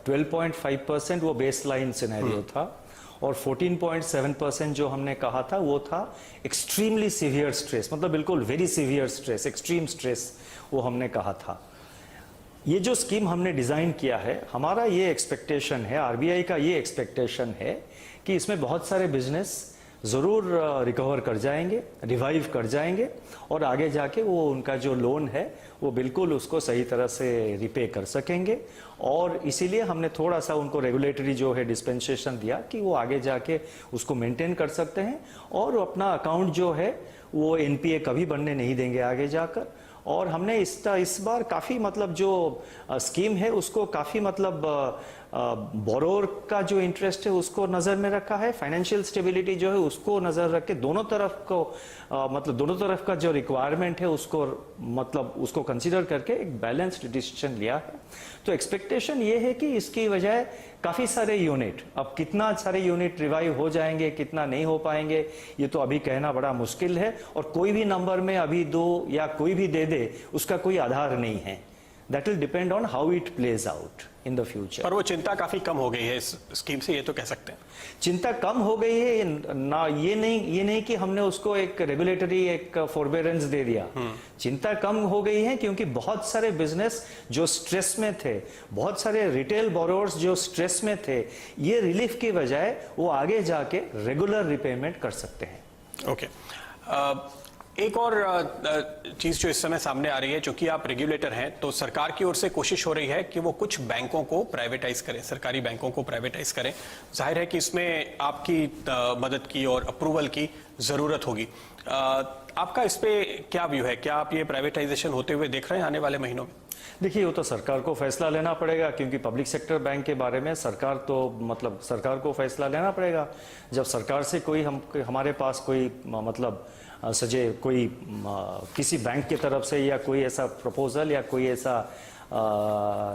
S2: 12.5% वो बेस लाइन सिनेरियो था, और 14.7% जो हमने कहा था वो था एक्सट्रीमली सीवियर स्ट्रेस, मतलब बिल्कुल very severe stress, extreme stress, वो हमने कहा था। ये जो स्कीम हमने डिजाइन किया है, हमारा ये एक्सपेक्टेशन है, आरबीआई का ये एक्सपेक्टेशन है कि इसमें बहुत सारे बिजनेस ज़रूर रिकवर कर जाएंगे, रिवाइव कर जाएंगे, और आगे जाके वो उनका जो लोन है वो बिल्कुल उसको सही तरह से रिपे कर सकेंगे। और इसीलिए हमने थोड़ा सा उनको रेगुलेटरी जो है डिस्पेंसेशन दिया कि वो आगे जाके उसको मेंटेन कर सकते हैं, और अपना अकाउंट जो है वो एनपीए कभी बनने नहीं देंगे आगे जाकर। और हमने इस बार काफ़ी मतलब जो स्कीम है उसको काफ़ी मतलब बोरोर का जो इंटरेस्ट है उसको नज़र में रखा है, फाइनेंशियल स्टेबिलिटी जो है उसको नज़र रख के दोनों तरफ को मतलब दोनों तरफ का जो रिक्वायरमेंट है उसको मतलब उसको कंसीडर करके एक बैलेंस्ड डिसीजन लिया है। तो एक्सपेक्टेशन ये है कि इसकी वजह काफ़ी सारे यूनिट, अब कितना सारे यूनिट रिवाइव हो जाएंगे, कितना नहीं हो पाएंगे, ये तो अभी कहना बड़ा मुश्किल है, और कोई भी नंबर में अभी दो या कोई भी दे दे उसका कोई आधार नहीं है। That will depend on how it plays out in the future.
S1: पर वो चिंता काफी कम हो गई है इस स्कीम से, ये तो कह सकते हैं।
S2: चिंता कम हो गई है ना, ये नहीं कि हमने उसको एक रेगुलेटरी एक फोरबेरेंस दे दिया। चिंता कम हो गई है क्योंकि बहुत सारे बिजनेस जो स्ट्रेस में थे, बहुत सारे रिटेल बोरोवर्स जो स्ट्रेस में थे, ये रिलीफ की बजाय वो आगे जाके रेगुलर रिपेमेंट कर सकते हैं।
S1: ओके, एक और चीज जो इस समय सामने आ रही है, चूंकि आप रेगुलेटर हैं तो सरकार की ओर से कोशिश हो रही है कि वो कुछ बैंकों को प्राइवेटाइज करें, सरकारी बैंकों को प्राइवेटाइज करें। जाहिर है कि इसमें आपकी मदद की और अप्रूवल की जरूरत होगी। आपका इस पे क्या व्यू है? क्या आप ये प्राइवेटाइजेशन होते हुए देख रहे हैं आने वाले महीनों में?
S2: देखिए, वो तो सरकार को फैसला लेना पड़ेगा, क्योंकि पब्लिक सेक्टर बैंक के बारे में सरकार तो मतलब सरकार को फैसला लेना पड़ेगा। जब सरकार से कोई हमारे पास कोई मतलब सजे कोई किसी बैंक की तरफ से या कोई ऐसा प्रपोजल या कोई ऐसा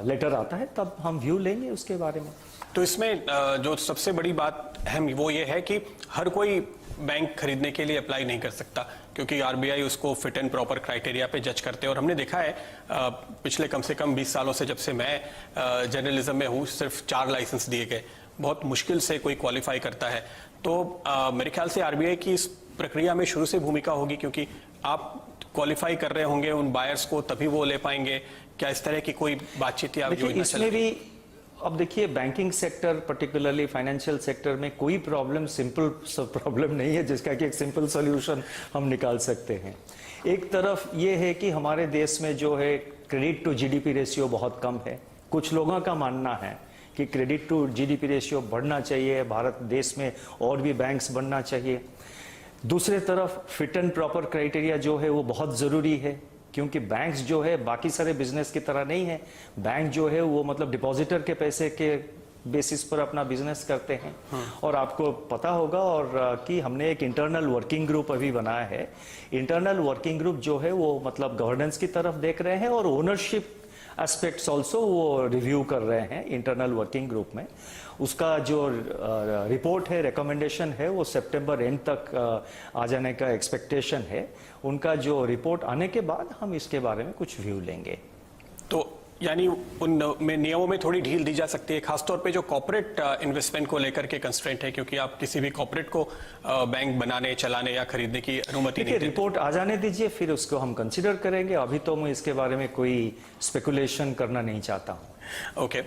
S2: लेटर आता है, तब हम व्यू लेंगे उसके बारे में।
S1: तो इसमें जो सबसे बड़ी बात अहम वो ये है कि हर कोई बैंक खरीदने के लिए अप्लाई नहीं कर सकता, क्योंकि आरबीआई उसको फिट एंड प्रॉपर क्राइटेरिया पे जज करते हैं। और हमने देखा है पिछले कम से कम 20 सालों से, जब से मैं जर्नलिज्म में हूँ, सिर्फ 4 लाइसेंस दिए गए, बहुत मुश्किल से कोई क्वालिफाई करता है। तो मेरे ख्याल से आरबीआई की इस प्रक्रिया में शुरू से भूमिका होगी, क्योंकि आप क्वालिफाई कर रहे होंगे उन बायर्स को, तभी वो ले पाएंगे। क्या इस तरह की कोई बातचीत या योजना चल रही है?
S2: अब देखिए, banking sector particularly financial sector में कोई प्रॉब्लम सिंपल प्रॉब्लम नहीं है जिसका कि एक सिंपल सॉल्यूशन हम निकाल सकते हैं। एक तरफ ये है कि हमारे देश में जो है क्रेडिट टू जीडीपी रेशियो बहुत कम है। कुछ लोगों का मानना है कि क्रेडिट टू जीडीपी रेशियो बढ़ना चाहिए, भारत देश में और भी बैंक्स बनना चाहिए। दूसरे तरफ फिट एंड प्रॉपर क्राइटेरिया जो है वो बहुत ज़रूरी है, क्योंकि बैंक्स जो है बाकी सारे बिजनेस की तरह नहीं है। बैंक जो है वो मतलब डिपॉजिटर के पैसे के बेसिस पर अपना बिजनेस करते हैं। और आपको पता होगा और कि हमने एक इंटरनल वर्किंग ग्रुप अभी बनाया है। इंटरनल वर्किंग ग्रुप जो है वो मतलब गवर्नेंस की तरफ देख रहे हैं और ओनरशिप एस्पेक्ट्स ऑल्सो वो रिव्यू कर रहे हैं इंटरनल वर्किंग ग्रुप में। उसका जो रिपोर्ट है, रिकमेंडेशन है, वो सितंबर एंड तक आ जाने का एक्सपेक्टेशन है। उनका जो रिपोर्ट आने के बाद हम इसके बारे में कुछ व्यू लेंगे।
S1: तो यानी उन में नियमों में थोड़ी ढील दी जा सकती है, खासतौर पे जो कॉर्पोरेट इन्वेस्टमेंट को लेकर के कंस्ट्रेंट है, क्योंकि आप किसी भी कॉर्पोरेट को बैंक बनाने, चलाने या खरीदने की अनुमति नहीं देते।
S2: रिपोर्ट आ जाने दीजिए, फिर उसको हम कंसिडर करेंगे। अभी तो मैं इसके बारे में कोई स्पेकुलेशन करना नहीं चाहता हूँ।
S1: ओके,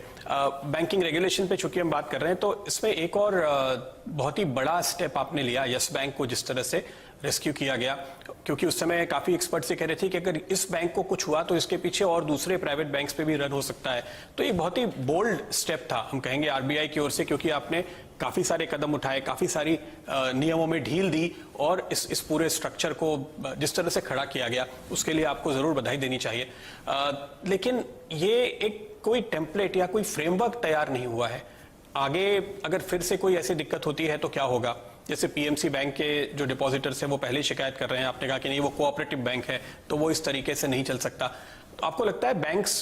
S1: बैंकिंग रेगुलेशन पे चूंकि हम बात कर रहे हैं, तो इसमें एक और बहुत ही बड़ा स्टेप आपने लिया, यस बैंक को जिस तरह से रेस्क्यू किया गया, क्योंकि उस समय काफी एक्सपर्ट्स ये कह रहे थे कि अगर इस बैंक को कुछ हुआ तो इसके पीछे और दूसरे प्राइवेट बैंक्स पे भी रन हो सकता है। तो ये बहुत ही बोल्ड स्टेप था, हम कहेंगे आरबीआई की ओर से, क्योंकि आपने काफी सारे कदम उठाए, काफी सारी नियमों में ढील दी और इस पूरे स्ट्रक्चर को जिस तरह से खड़ा किया गया, उसके लिए आपको जरूर बधाई देनी चाहिए। लेकिन ये एक कोई टेम्पलेट या कोई फ्रेमवर्क तैयार नहीं हुआ है। आगे अगर फिर से कोई ऐसी दिक्कत होती है तो क्या होगा? जैसे पीएमसी बैंक के जो डिपॉजिटर्स हैं वो पहले शिकायत कर रहे हैं, आपने कहा कि नहीं वो कोऑपरेटिव बैंक है तो वो इस तरीके से नहीं चल सकता। तो आपको लगता है बैंक्स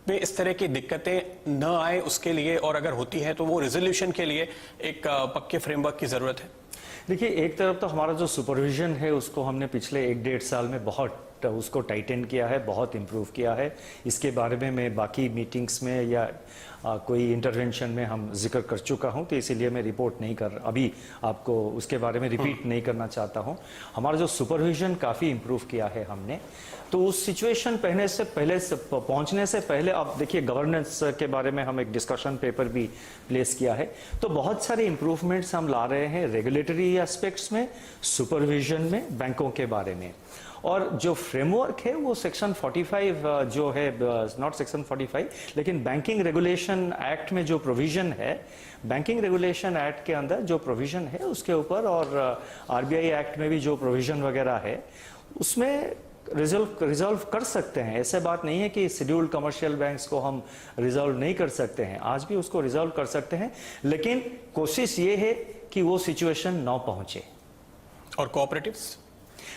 S1: में इस तरह की दिक्कतें न आए उसके लिए, और अगर होती है तो वो रिजोल्यूशन के लिए एक पक्के फ्रेमवर्क की जरूरत है?
S2: देखिए, एक तरफ तो हमारा जो सुपरविजन है उसको हमने पिछले 1-1.5 साल में बहुत उसको टाइटन किया है, बहुत इम्प्रूव किया है। इसके बारे में मैं बाकी मीटिंग्स में या कोई इंटरवेंशन में हम जिक्र कर चुका हूं, तो इसीलिए मैं रिपोर्ट नहीं कर अभी आपको उसके बारे में रिपीट नहीं करना चाहता हूं। हमारा जो सुपरविजन काफ़ी इम्प्रूव किया है हमने। तो उस सिचुएशन पहुंचने से पहले आप देखिए, गवर्नेंस के बारे में हम एक डिस्कशन पेपर भी प्लेस किया है। तो बहुत सारे इम्प्रूवमेंट्स हम ला रहे हैं रेगुलेटरी एस्पेक्ट्स में, सुपरविजन में, बैंकों के बारे में। और जो फ्रेमवर्क है वो सेक्शन 45 जो है, नॉट सेक्शन 45 लेकिन बैंकिंग रेगुलेशन एक्ट में जो प्रोविजन है, बैंकिंग रेगुलेशन एक्ट के अंदर जो प्रोविजन है उसके ऊपर, और आरबीआई एक्ट में भी जो प्रोविजन वगैरह है उसमें रिजॉल्व कर सकते हैं। ऐसे बात नहीं है कि शेड्यूल्ड कमर्शियल बैंक्स को हम रिजॉल्व नहीं कर सकते हैं, आज भी उसको रिजॉल्व कर सकते हैं, लेकिन कोशिश ये है कि वो सिचुएशन न पहुंचे।
S1: और कोऑपरेटिव्स?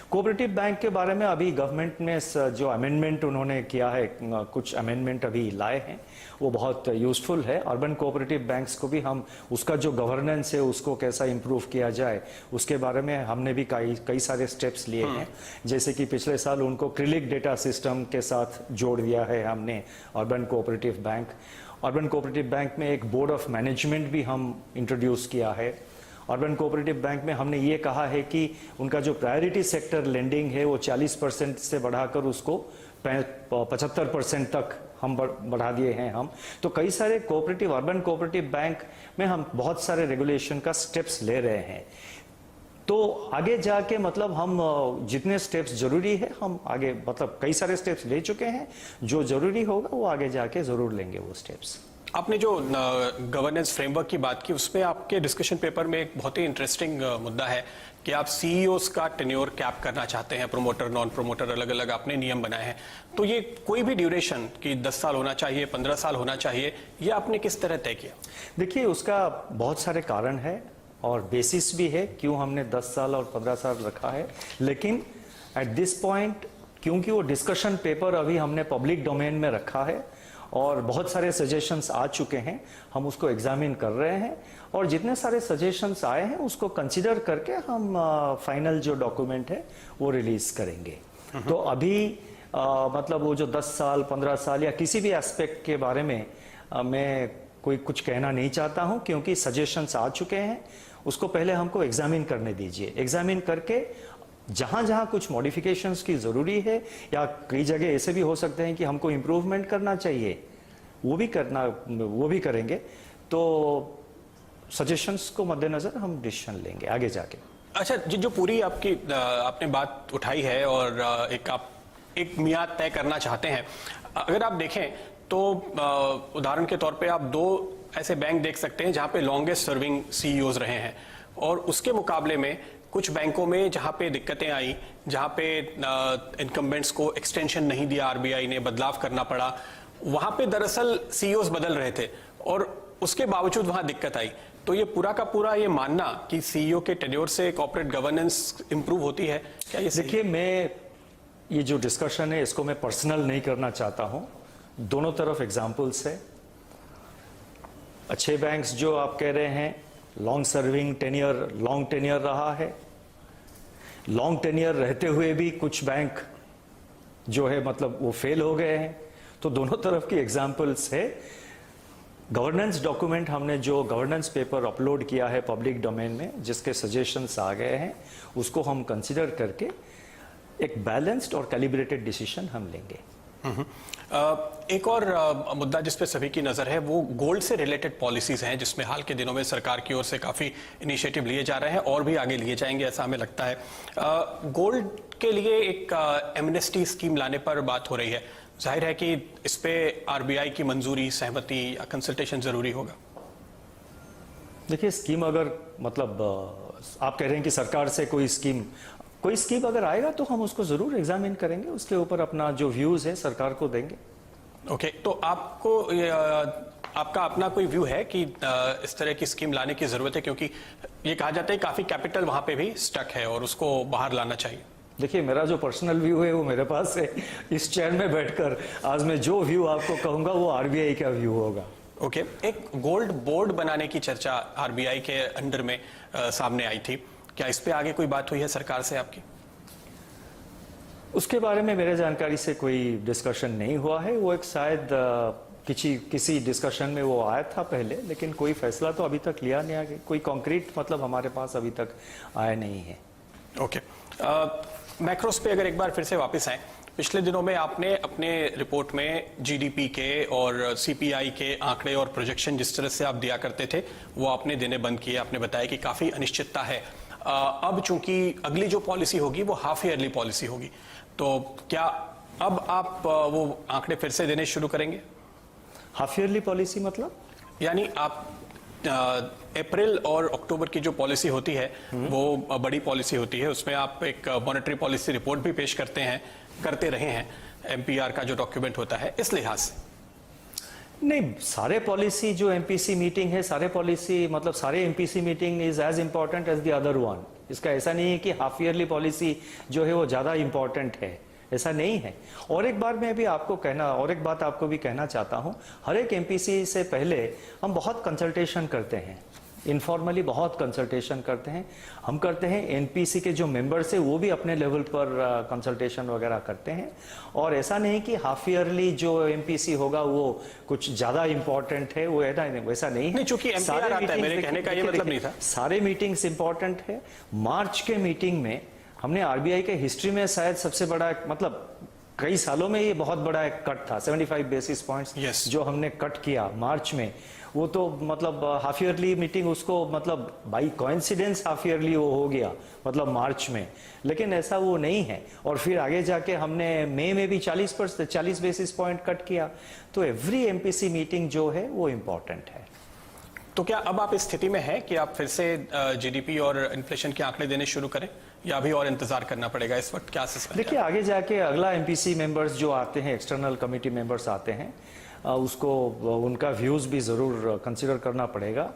S2: कोऑपरेटिव बैंक के बारे में अभी गवर्नमेंट ने जो अमेंडमेंट उन्होंने किया है, कुछ अमेंडमेंट अभी लाए हैं, वो बहुत यूजफुल है। अर्बन कोऑपरेटिव बैंक्स को भी हम उसका जो गवर्नेंस है उसको कैसा इंप्रूव किया जाए उसके बारे में हमने भी कई सारे स्टेप्स लिए हैं। जैसे कि पिछले साल उनको क्रिलिक डेटा सिस्टम के साथ जोड़ दिया है हमने urban cooperative bank. Urban cooperative bank में एक बोर्ड ऑफ मैनेजमेंट भी हम इंट्रोड्यूस किया है। अर्बन कोऑपरेटिव बैंक में हमने ये कहा है कि उनका जो प्रायोरिटी सेक्टर लेंडिंग है वो 40% से बढ़ाकर उसको 75% तक हम बढ़ा दिए हैं हम। तो कई सारे कोऑपरेटिव, अर्बन कोऑपरेटिव बैंक में हम बहुत सारे रेगुलेशन का स्टेप्स ले रहे हैं। तो आगे जाके मतलब हम जितने स्टेप्स जरूरी है हम आगे मतलब कई सारे स्टेप्स ले चुके हैं, जो जरूरी होगा वो आगे जाके जरूर लेंगे वो स्टेप्स।
S1: आपने जो गवर्नेंस फ्रेमवर्क की बात की, उसमें आपके डिस्कशन पेपर में एक बहुत ही इंटरेस्टिंग मुद्दा है कि आप सीईओस का टेन्योर कैप करना चाहते हैं, प्रमोटर, नॉन प्रमोटर, अलग अलग आपने नियम बनाए हैं। तो ये कोई भी ड्यूरेशन कि 10 साल होना चाहिए, 15 साल होना चाहिए, ये आपने किस तरह तय किया?
S2: देखिए, उसका बहुत सारे कारण है और बेसिस भी है क्यों हमने 10 साल और 15 साल रखा है। लेकिन एट दिस पॉइंट, क्योंकि वो डिस्कशन पेपर अभी हमने पब्लिक डोमेन में रखा है और बहुत सारे सजेशंस आ चुके हैं, हम उसको एग्जामिन कर रहे हैं और जितने सारे सजेशंस आए हैं उसको कंसीडर करके हम फाइनल जो डॉक्यूमेंट है वो रिलीज करेंगे। तो अभी मतलब वो जो 10 साल 15 साल या किसी भी एस्पेक्ट के बारे में मैं कोई कुछ कहना नहीं चाहता हूं, क्योंकि सजेशंस आ चुके हैं। उसको पहले हमको एग्जामिन करने दीजिए। एग्जामिन करके जहां जहां कुछ मॉडिफिकेशंस की जरूरी है या कई जगह ऐसे भी हो सकते हैं कि हमको इम्प्रूवमेंट करना चाहिए, वो भी करेंगे। तो सजेशंस को मद्देनजर हम डिसीजन लेंगे आगे जाके।
S1: अच्छा, जो पूरी आपने बात उठाई है और एक मियाद तय करना चाहते हैं, अगर आप देखें तो उदाहरण के तौर पे आप 2 ऐसे बैंक देख सकते हैं जहां पे लॉन्गेस्ट सर्विंग सीईओज रहे हैं, और उसके मुकाबले में कुछ बैंकों में जहां पे दिक्कतें आई, जहां पे इनकम्बेंट्स को एक्सटेंशन नहीं दिया, आरबीआई ने बदलाव करना पड़ा, वहां पे दरअसल सीईओज बदल रहे थे और उसके बावजूद वहां दिक्कत आई। तो ये पूरा का पूरा ये मानना कि सीईओ के टेन्योर से कॉर्पोरेट गवर्नेंस इंप्रूव होती है, क्या ये?
S2: देखिए, मैं ये जो डिस्कशन है इसको मैं पर्सनल नहीं करना चाहता हूं। दोनों तरफ एग्जाम्पल्स है। अच्छे बैंक्स जो आप कह रहे हैं, long serving tenure, long tenure रहा है। लॉन्ग टेन्योर रहते हुए भी कुछ बैंक जो है मतलब वो फेल हो गए हैं। तो दोनों तरफ की एग्जाम्पल्स है। गवर्नेंस डॉक्यूमेंट हमने जो गवर्नेंस पेपर अपलोड किया है पब्लिक डोमेन में, जिसके सजेशंस आ गए हैं, उसको हम कंसिडर करके एक बैलेंस्ड और कैलिब्रेटेड डिसीजन हम लेंगे।
S1: एक और मुद्दा जिस पे सभी की नजर है वो गोल्ड से रिलेटेड पॉलिसीज हैं, जिसमें हाल के दिनों में सरकार की ओर से काफी इनिशिएटिव लिए जा रहे हैं और भी आगे लिए जाएंगे ऐसा हमें लगता है। गोल्ड के लिए एक एमनेस्टी स्कीम लाने पर बात हो रही है। जाहिर है कि इस पे आरबीआई की मंजूरी, सहमति या कंसल्टेशन जरूरी होगा।
S2: देखिए, स्कीम अगर मतलब आप कह रहे हैं कि सरकार से कोई स्कीम अगर आएगा तो हम उसको जरूर एग्जामिन करेंगे, उसके ऊपर अपना जो व्यूज है सरकार को देंगे।
S1: ओके, तो आपका अपना कोई व्यू है कि इस तरह की स्कीम लाने की जरूरत है, क्योंकि ये कहा जाता है काफी कैपिटल वहां पे भी स्टक है और उसको बाहर लाना चाहिए।
S2: देखिए, मेरा जो पर्सनल व्यू है वो मेरे पास है। इस चेयर में बैठकर आज मैं जो व्यू आपको कहूंगा वो आरबीआई का व्यू होगा।
S1: ओके, एक गोल्ड बोर्ड बनाने की चर्चा आरबीआई के अंडर में सामने आई थी। क्या इस पे आगे कोई बात हुई है सरकार से आपकी?
S2: उसके बारे में मेरे जानकारी से कोई डिस्कशन नहीं हुआ है। वो एक शायद किसी डिस्कशन में वो आया था पहले, लेकिन कोई फैसला तो अभी तक लिया नहीं आगे। कोई कॉन्क्रीट मतलब हमारे पास अभी तक आया नहीं है।
S1: ओके, मैक्रोस पे अगर एक बार फिर से वापस आए, पिछले दिनों में आपने अपने रिपोर्ट में जीडीपी के और सीपीआई के आंकड़े और प्रोजेक्शन जिस तरह से आप दिया करते थे वो आपने देने बंद किए। आपने बताया कि काफी अनिश्चितता है। अब चूंकि अगली जो पॉलिसी होगी वो हाफ ईयरली पॉलिसी होगी, तो क्या अब आप वो आंकड़े फिर से देने शुरू करेंगे?
S2: हाफ ईयरली पॉलिसी मतलब?
S1: यानी आप अप्रैल और अक्टूबर की जो पॉलिसी होती है वो बड़ी पॉलिसी होती है, उसमें आप एक मॉनेटरी पॉलिसी रिपोर्ट भी पेश करते रहे हैं, एमपीआर का जो डॉक्यूमेंट होता है, इस लिहाज से।
S2: नहीं, सारे पॉलिसी जो एमपीसी मीटिंग है, सारे पॉलिसी मतलब सारे MPC meeting is as important as the other one. इसका ऐसा नहीं है कि हाफ ईयरली पॉलिसी जो है वो ज्यादा इंपॉर्टेंट है, ऐसा नहीं है। और एक बात आपको भी कहना चाहता हूं, हर एक एमपीसी से पहले हम बहुत कंसल्टेशन करते हैं, इनफॉर्मली बहुत कंसल्टेशन करते हैं। हम करते हैं, एनपीसी के जो मेंबर्स है वो भी अपने लेवल पर कंसल्टेशन वगैरह करते हैं। और ऐसा नहीं कि हाफ ईयरली जो एमपीसी होगा वो कुछ ज्यादा इंपॉर्टेंट है, वो वैसा नहीं है।
S1: चूंकि एमपीआर आता है, मेरे कहने का ये मतलब नहीं था।
S2: सारे मीटिंग्स इंपॉर्टेंट है। मार्च के मीटिंग में हमने आरबीआई के हिस्ट्री में शायद सबसे बड़ा मतलब कई सालों में ये बहुत बड़ा एक कट था, 75 बेसिस पॉइंट्स जो हमने कट किया मार्च में। वो तो मतलब हाफ ईयरली मीटिंग उसको मतलब बाई कोइंसिडेंस हाफ ईयरली वो हो गया मतलब मार्च में, लेकिन ऐसा वो नहीं है। और फिर आगे जाके हमने मई में भी 40 बेसिस पॉइंट कट किया। तो एवरी एमपीसी मीटिंग जो है वो इम्पोर्टेंट है।
S1: तो क्या अब आप इस स्थिति में हैं कि आप फिर से जीडीपी और इन्फ्लेशन के आंकड़े देने शुरू करें, या अभी और इंतजार करना पड़ेगा? इस वक्त क्या असेसमेंट?
S2: देखिए, आगे जाके अगला एमपीसी मेंबर्स जो आते हैं, एक्सटर्नल कमेटी मेंबर्स आते हैं, उसको उनका व्यूज भी जरूर कंसिडर करना पड़ेगा।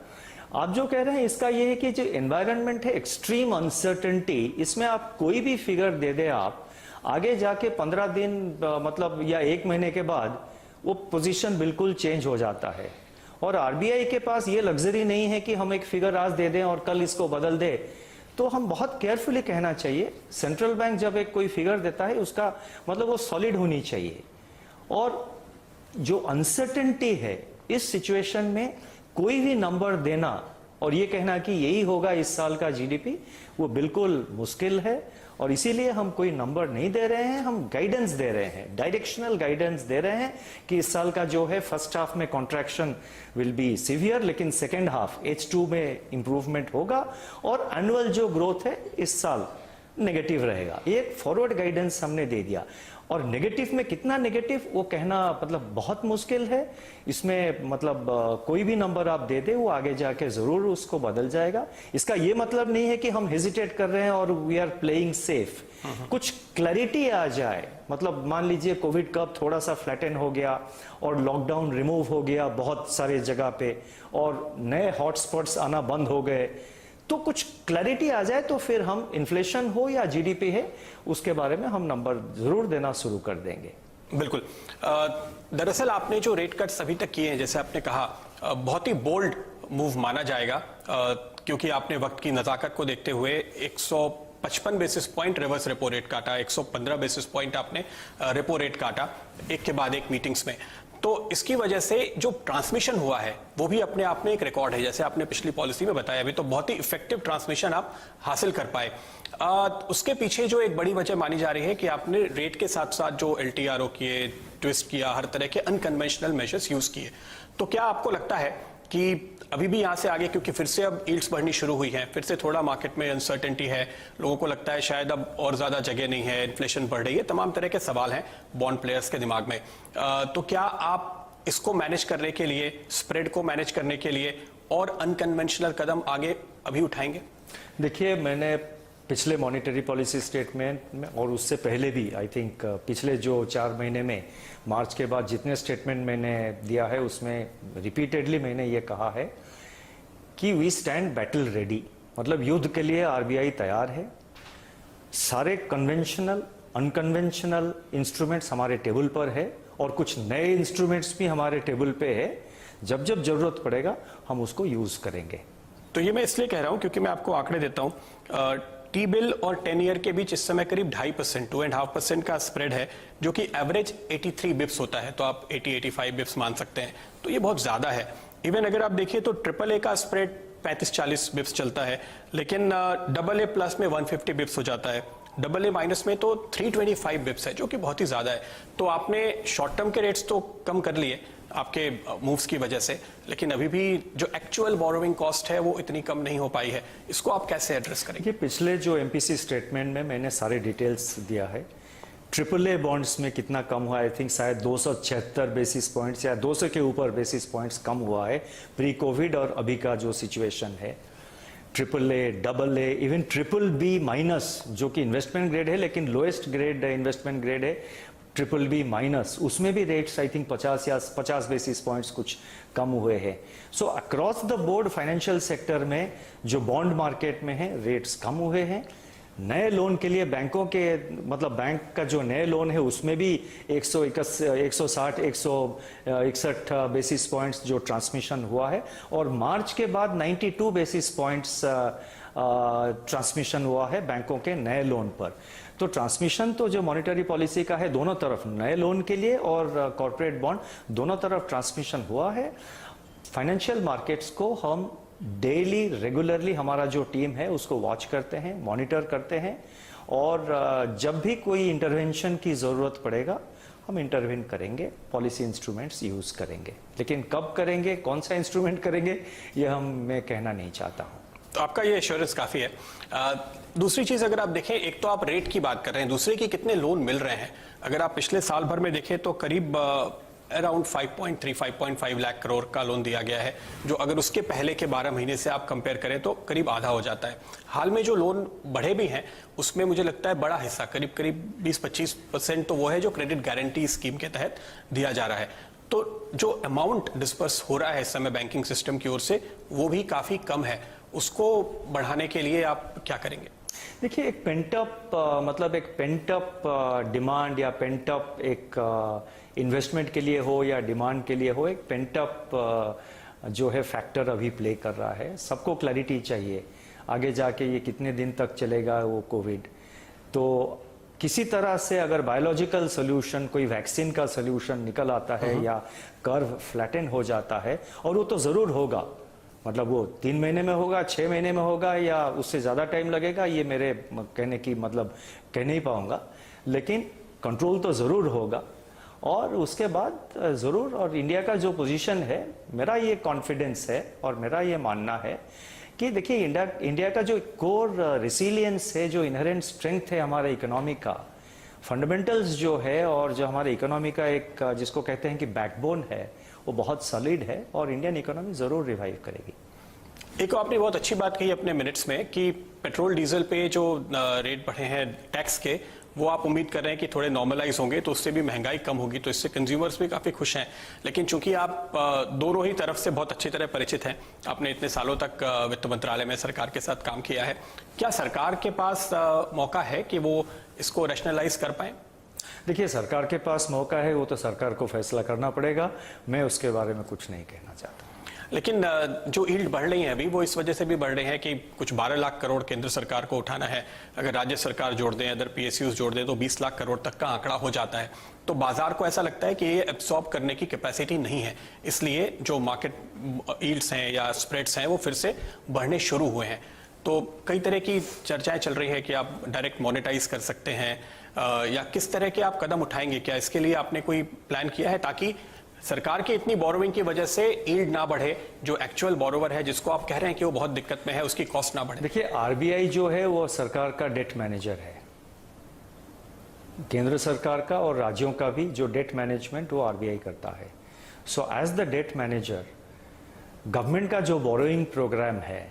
S2: आप जो कह रहे हैं इसका ये है कि जो एनवायरनमेंट है, एक्सट्रीम अनसर्टेनिटी, इसमें आप कोई भी फिगर दे दे, आप आगे जाके 15 दिन मतलब या 1 महीने के बाद वो पोजीशन बिल्कुल चेंज हो जाता है। और आरबीआई के पास ये लग्जरी नहीं है कि हम एक फिगर आज दे दें और कल इसको बदल दे। तो हम बहुत केयरफुली कहना चाहिए, सेंट्रल बैंक जब एक कोई फिगर देता है उसका मतलब वो सॉलिड होनी चाहिए। और जो अनसर्टेनिटी है इस सिचुएशन में, कोई भी नंबर देना और ये कहना कि यही होगा इस साल का जीडीपी, वो बिल्कुल मुश्किल है। और इसीलिए हम कोई नंबर नहीं दे रहे हैं, हम गाइडेंस दे रहे हैं, डायरेक्शनल गाइडेंस दे रहे हैं कि इस साल का जो है फर्स्ट हाफ में कॉन्ट्रैक्शन विल बी सीवियर, लेकिन सेकेंड हाफ H2 में इंप्रूवमेंट होगा और एनुअल जो ग्रोथ है इस साल नेगेटिव रहेगा। एक फॉरवर्ड गाइडेंस हमने दे दिया। और नेगेटिव में कितना नेगेटिव वो कहना मतलब बहुत मुश्किल है। इसमें मतलब कोई भी नंबर आप दे दे वो आगे जाके जरूर उसको बदल जाएगा। इसका ये मतलब नहीं है कि हम हेजिटेट कर रहे हैं और वी आर प्लेइंग सेफ। कुछ क्लैरिटी आ जाए, मतलब मान लीजिए कोविड कब थोड़ा सा फ्लैटन हो गया और लॉकडाउन रिमूव हो गया बहुत सारे जगह पे और नए हॉटस्पॉट्स आना बंद हो गए, तो कुछ क्लैरिटी आ जाए तो फिर हम इन्फ्लेशन हो या जीडीपी है उसके बारे में हम नंबर जरूर देना शुरू कर देंगे।
S1: बिल्कुल। दरअसल आपने जो रेट कट्स अभी तक किए हैं, जैसे आपने कहा, बहुत ही बोल्ड मूव माना जाएगा, क्योंकि आपने वक्त की नजाकत को देखते हुए 55 basis point reverse repo rate काटा, 115 बेसिस पॉइंट आपने रेपो रेट काटा एक के बाद एक मीटिंग्स में। तो इसकी वजह से जो ट्रांसमिशन हुआ है वो भी अपने आप में एक रिकॉर्ड है, जैसे आपने पिछली पॉलिसी में बताया। अभी तो बहुत ही इफेक्टिव ट्रांसमिशन आप हासिल कर पाए। उसके पीछे जो एक बड़ी वजह मानी जा रही है कि आपने रेट के साथ साथ जो LTRO किए, ट्विस्ट किया, हर तरह के अनकन्वेंशनल मेजर्स यूज किए। तो क्या आपको लगता है कि अभी भी यहां से आगे, क्योंकि फिर से अब यील्ड्स बढ़नी शुरू हुई हैं, फिर से थोड़ा मार्केट में अनसर्टेनिटी है, लोगों को लगता है शायद अब और ज्यादा जगह नहीं है, इन्फ्लेशन बढ़ रही है, तमाम तरह के सवाल हैं बॉन्ड प्लेयर्स के दिमाग में, तो क्या आप इसको मैनेज करने के लिए, स्प्रेड को मैनेज करने के लिए और अनकन्वेंशनल कदम आगे अभी उठाएंगे?
S2: देखिए, मैंने पिछले मॉनेटरी पॉलिसी स्टेटमेंट में और उससे पहले भी आई थिंक पिछले जो 4 महीने में मार्च के बाद जितने स्टेटमेंट मैंने दिया है उसमें रिपीटेडली मैंने ये कहा है कि वी स्टैंड बैटल रेडी, मतलब युद्ध के लिए आरबीआई तैयार है। सारे कन्वेंशनल अनकन्वेंशनल इंस्ट्रूमेंट्स हमारे टेबल पर है और कुछ नए इंस्ट्रूमेंट्स भी हमारे टेबल पे है। जब जब जरूरत पड़ेगा हम उसको यूज करेंगे।
S1: तो ये मैं इसलिए कह रहा हूं क्योंकि मैं आपको आंकड़े देता हूं। टी बिल और 10 ईयर के बीच इस समय करीब 2.5%, 2.5% का स्प्रेड है, जो कि एवरेज 83 बिप्स होता है, तो आप 80-85 बिप्स मान सकते हैं। तो ये बहुत ज्यादा है। इवन अगर आप देखिए तो AAA का स्प्रेड 35-40 बिप्स चलता है, लेकिन AA प्लस में 150 बिप्स हो जाता है, AA माइनस में तो 325 बिप्स है, जो कि बहुत ही ज्यादा है। तो आपने शॉर्ट टर्म के रेट्स तो कम कर लिए आपके मूव्स की वजह से, लेकिन अभी भी जो एक्चुअल बोरोइंग कॉस्ट है वो इतनी कम नहीं हो पाई है। इसको आप कैसे एड्रेस करेंगे?
S2: पिछले जो MPC स्टेटमेंट में मैंने सारे डिटेल्स दिया है। AAA बॉन्ड्स में कितना कम हुआ, आई थिंक शायद 276 बेसिस पॉइंट्स या 200 के ऊपर बेसिस पॉइंट्स कम हुआ है प्री कोविड और अभी का जो सिचुएशन है। AAA, AA, even BBB minus, जो कि इन्वेस्टमेंट ग्रेड है लेकिन लोएस्ट ग्रेड इन्वेस्टमेंट ग्रेड है, BBB माइनस, उसमें भी rates I think 50 basis points कुछ कम हुए हैं। So across the board financial sector में जो बॉन्ड मार्केट में है रेट्स कम हुए हैं। नए लोन के लिए बैंकों के, मतलब बैंक का जो नए लोन है उसमें भी 160, 161 बेसिस पॉइंट्स जो ट्रांसमिशन हुआ है और मार्च के बाद 92 बेसिस पॉइंट्स ट्रांसमिशन हुआ है बैंकों के नए लोन पर। तो ट्रांसमिशन तो जो मॉनेटरी पॉलिसी का है दोनों तरफ, नए लोन के लिए और कॉर्पोरेट बॉन्ड, दोनों तरफ ट्रांसमिशन हुआ है। फाइनेंशियल मार्केट्स को हम डेली रेगुलरली, हमारा जो टीम है उसको वॉच करते हैं, मॉनिटर करते हैं और जब भी कोई इंटरवेंशन की जरूरत पड़ेगा हम इंटरवेन करेंगे, पॉलिसी इंस्ट्रूमेंट्स यूज करेंगे। लेकिन कब करेंगे, कौन सा इंस्ट्रूमेंट करेंगे, ये मैं कहना नहीं चाहता हूँ।
S1: तो आपका ये एश्योरेंस काफी है। दूसरी चीज अगर आप देखें, एक तो आप रेट की बात कर रहे हैं, दूसरे की कितने लोन मिल रहे हैं। अगर आप पिछले साल भर में देखें तो करीब अराउंड 5.5 लाख करोड़ का लोन दिया गया है, जो अगर उसके पहले के 12 महीने से आप कंपेयर करें तो करीब आधा हो जाता है। हाल में जो लोन बढ़े भी हैं उसमें मुझे लगता है बड़ा हिस्सा, करीब 20-25% तो वो है जो क्रेडिट गारंटी स्कीम के तहत दिया जा रहा है। तो जो अमाउंट डिस्पर्स हो रहा है इस समय बैंकिंग सिस्टम की ओर से वो भी काफी कम है। उसको बढ़ाने के लिए आप क्या करेंगे?
S2: देखिए, एक पेंटअप, मतलब एक पेंटअप डिमांड या पेंटअप एक इन्वेस्टमेंट के लिए हो या डिमांड के लिए हो, एक पेंटअप जो है फैक्टर अभी प्ले कर रहा है। सबको क्लैरिटी चाहिए आगे जाके ये कितने दिन तक चलेगा वो कोविड। तो किसी तरह से अगर बायोलॉजिकल सोल्यूशन, कोई वैक्सीन का सोल्यूशन निकल आता है या कर्व फ्लैटन हो जाता है, और वो तो जरूर होगा, मतलब वो 3 महीने में होगा, 6 महीने में होगा या उससे ज़्यादा टाइम लगेगा, ये मेरे कहने की मतलब कह नहीं पाऊंगा, लेकिन कंट्रोल तो ज़रूर होगा और उसके बाद ज़रूर। और इंडिया का जो पोजीशन है, मेरा ये कॉन्फिडेंस है और मेरा ये मानना है कि देखिए इंडिया का जो कोर रेसिलियंस है, जो इनहेरेंट स्ट्रेंथ है हमारे इकोनॉमी का, फंडामेंटल्स जो है और जो हमारे इकोनॉमी का एक जिसको कहते हैं कि बैकबोन है, वो बहुत सॉलिड है और इंडियन इकोनॉमी जरूर रिवाइव करेगी।
S1: एक आपने बहुत अच्छी बात कही अपने मिनट्स में कि पेट्रोल डीजल पे जो रेट बढ़े हैं टैक्स के, वो आप उम्मीद कर रहे हैं कि थोड़े नॉर्मलाइज होंगे तो उससे भी महंगाई कम होगी, तो इससे कंज्यूमर्स भी काफी खुश हैं। लेकिन चूंकि आप दोनों ही तरफ से बहुत अच्छी तरह परिचित हैं, आपने इतने सालों तक वित्त मंत्रालय में सरकार के साथ काम किया है, क्या सरकार के पास मौका है कि वो इसको रैशनलाइज कर पाए?
S2: देखिए, सरकार के पास मौका है, वो तो सरकार को फैसला करना पड़ेगा, मैं उसके बारे में कुछ नहीं कहना चाहता।
S1: लेकिन जो यील्ड बढ़ रही है अभी वो इस वजह से भी बढ़ रहे हैं कि कुछ 12 लाख करोड़ केंद्र सरकार को उठाना है। अगर राज्य सरकार जोड़ दें, अदर पीएसयूज जोड़ दें तो 20 लाख करोड़ तक का आंकड़ा हो जाता है। तो बाजार को ऐसा लगता है कि ये एब्सॉर्ब करने की कैपेसिटी नहीं है, इसलिए जो मार्केट यील्ड्स हैं या स्प्रेड्स हैं वो फिर से बढ़ने शुरू हुए हैं। तो कई तरह की चर्चाएं चल रही है कि आप डायरेक्ट मोनेटाइज कर सकते हैं या किस तरह के आप कदम उठाएंगे। क्या इसके लिए आपने कोई प्लान किया है ताकि सरकार की इतनी बोरोइंग की वजह से यील्ड ना बढ़े, जो एक्चुअल बोरोवर है जिसको आप कह रहे हैं कि वो बहुत दिक्कत में है, उसकी कॉस्ट ना बढ़े?
S2: देखिए, आरबीआई जो है वो सरकार का डेट मैनेजर है। केंद्र सरकार का और राज्यों का भी जो डेट मैनेजमेंट वो आरबीआई करता है। So as the debt manager, government का जो बोरोइंग प्रोग्राम है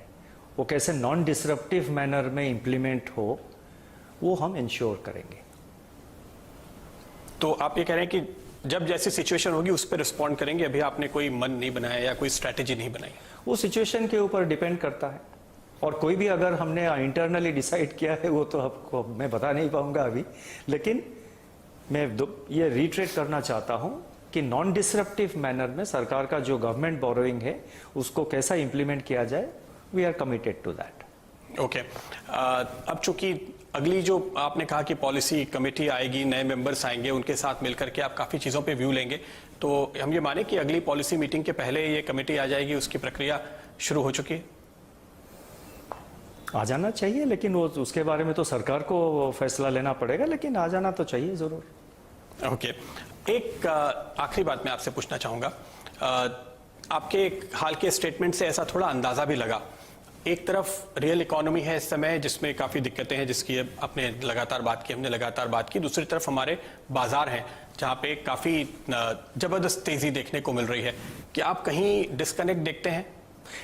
S2: वो कैसे नॉन डिसरप्टिव मैनर में इंप्लीमेंट हो, वो हम इंश्योर करेंगे।
S1: तो आप ये कह रहे हैं कि जब जैसी सिचुएशन होगी उस पर रिस्पॉन्ड करेंगे, अभी आपने कोई मन नहीं बनाया या कोई स्ट्रैटेजी नहीं बनाई?
S2: वो सिचुएशन के ऊपर डिपेंड करता है, और कोई भी अगर हमने इंटरनली डिसाइड किया है वो तो आपको मैं बता नहीं पाऊंगा अभी। लेकिन मैं ये रिट्रेट करना चाहता हूं कि नॉन डिसरप्टिव मैनर में सरकार का जो गवर्नमेंट बोरोइंग है उसको कैसा इंप्लीमेंट किया जाए, we are committed to that.
S1: Okay, अब चूंकि अगली जो आपने कहा कि पॉलिसी कमेटी आएगी, नए मेंबर्स आएंगे, उनके साथ मिलकर के आप काफी चीजों पे व्यू लेंगे, तो हम ये माने कि अगली पॉलिसी मीटिंग के पहले ये कमेटी आ जाएगी, उसकी प्रक्रिया शुरू हो चुकी है?
S2: आ जाना चाहिए, लेकिन वो उसके बारे में तो सरकार को फैसला लेना पड़ेगा, लेकिन आ जाना तो चाहिए जरूर।
S1: ओके, एक आखिरी बात मैं आपसे पूछना चाहूंगा। आपके हाल के स्टेटमेंट से ऐसा थोड़ा अंदाजा भी लगा, एक तरफ रियल इकोनॉमी है इस समय जिसमें काफी दिक्कतें हैं, जिसकी आपने लगातार बात की, हमने लगातार बात की, दूसरी तरफ हमारे बाजार हैं जहां पे काफी जबरदस्त तेजी देखने को मिल रही है। क्या आप कहीं डिस्कनेक्ट देखते हैं?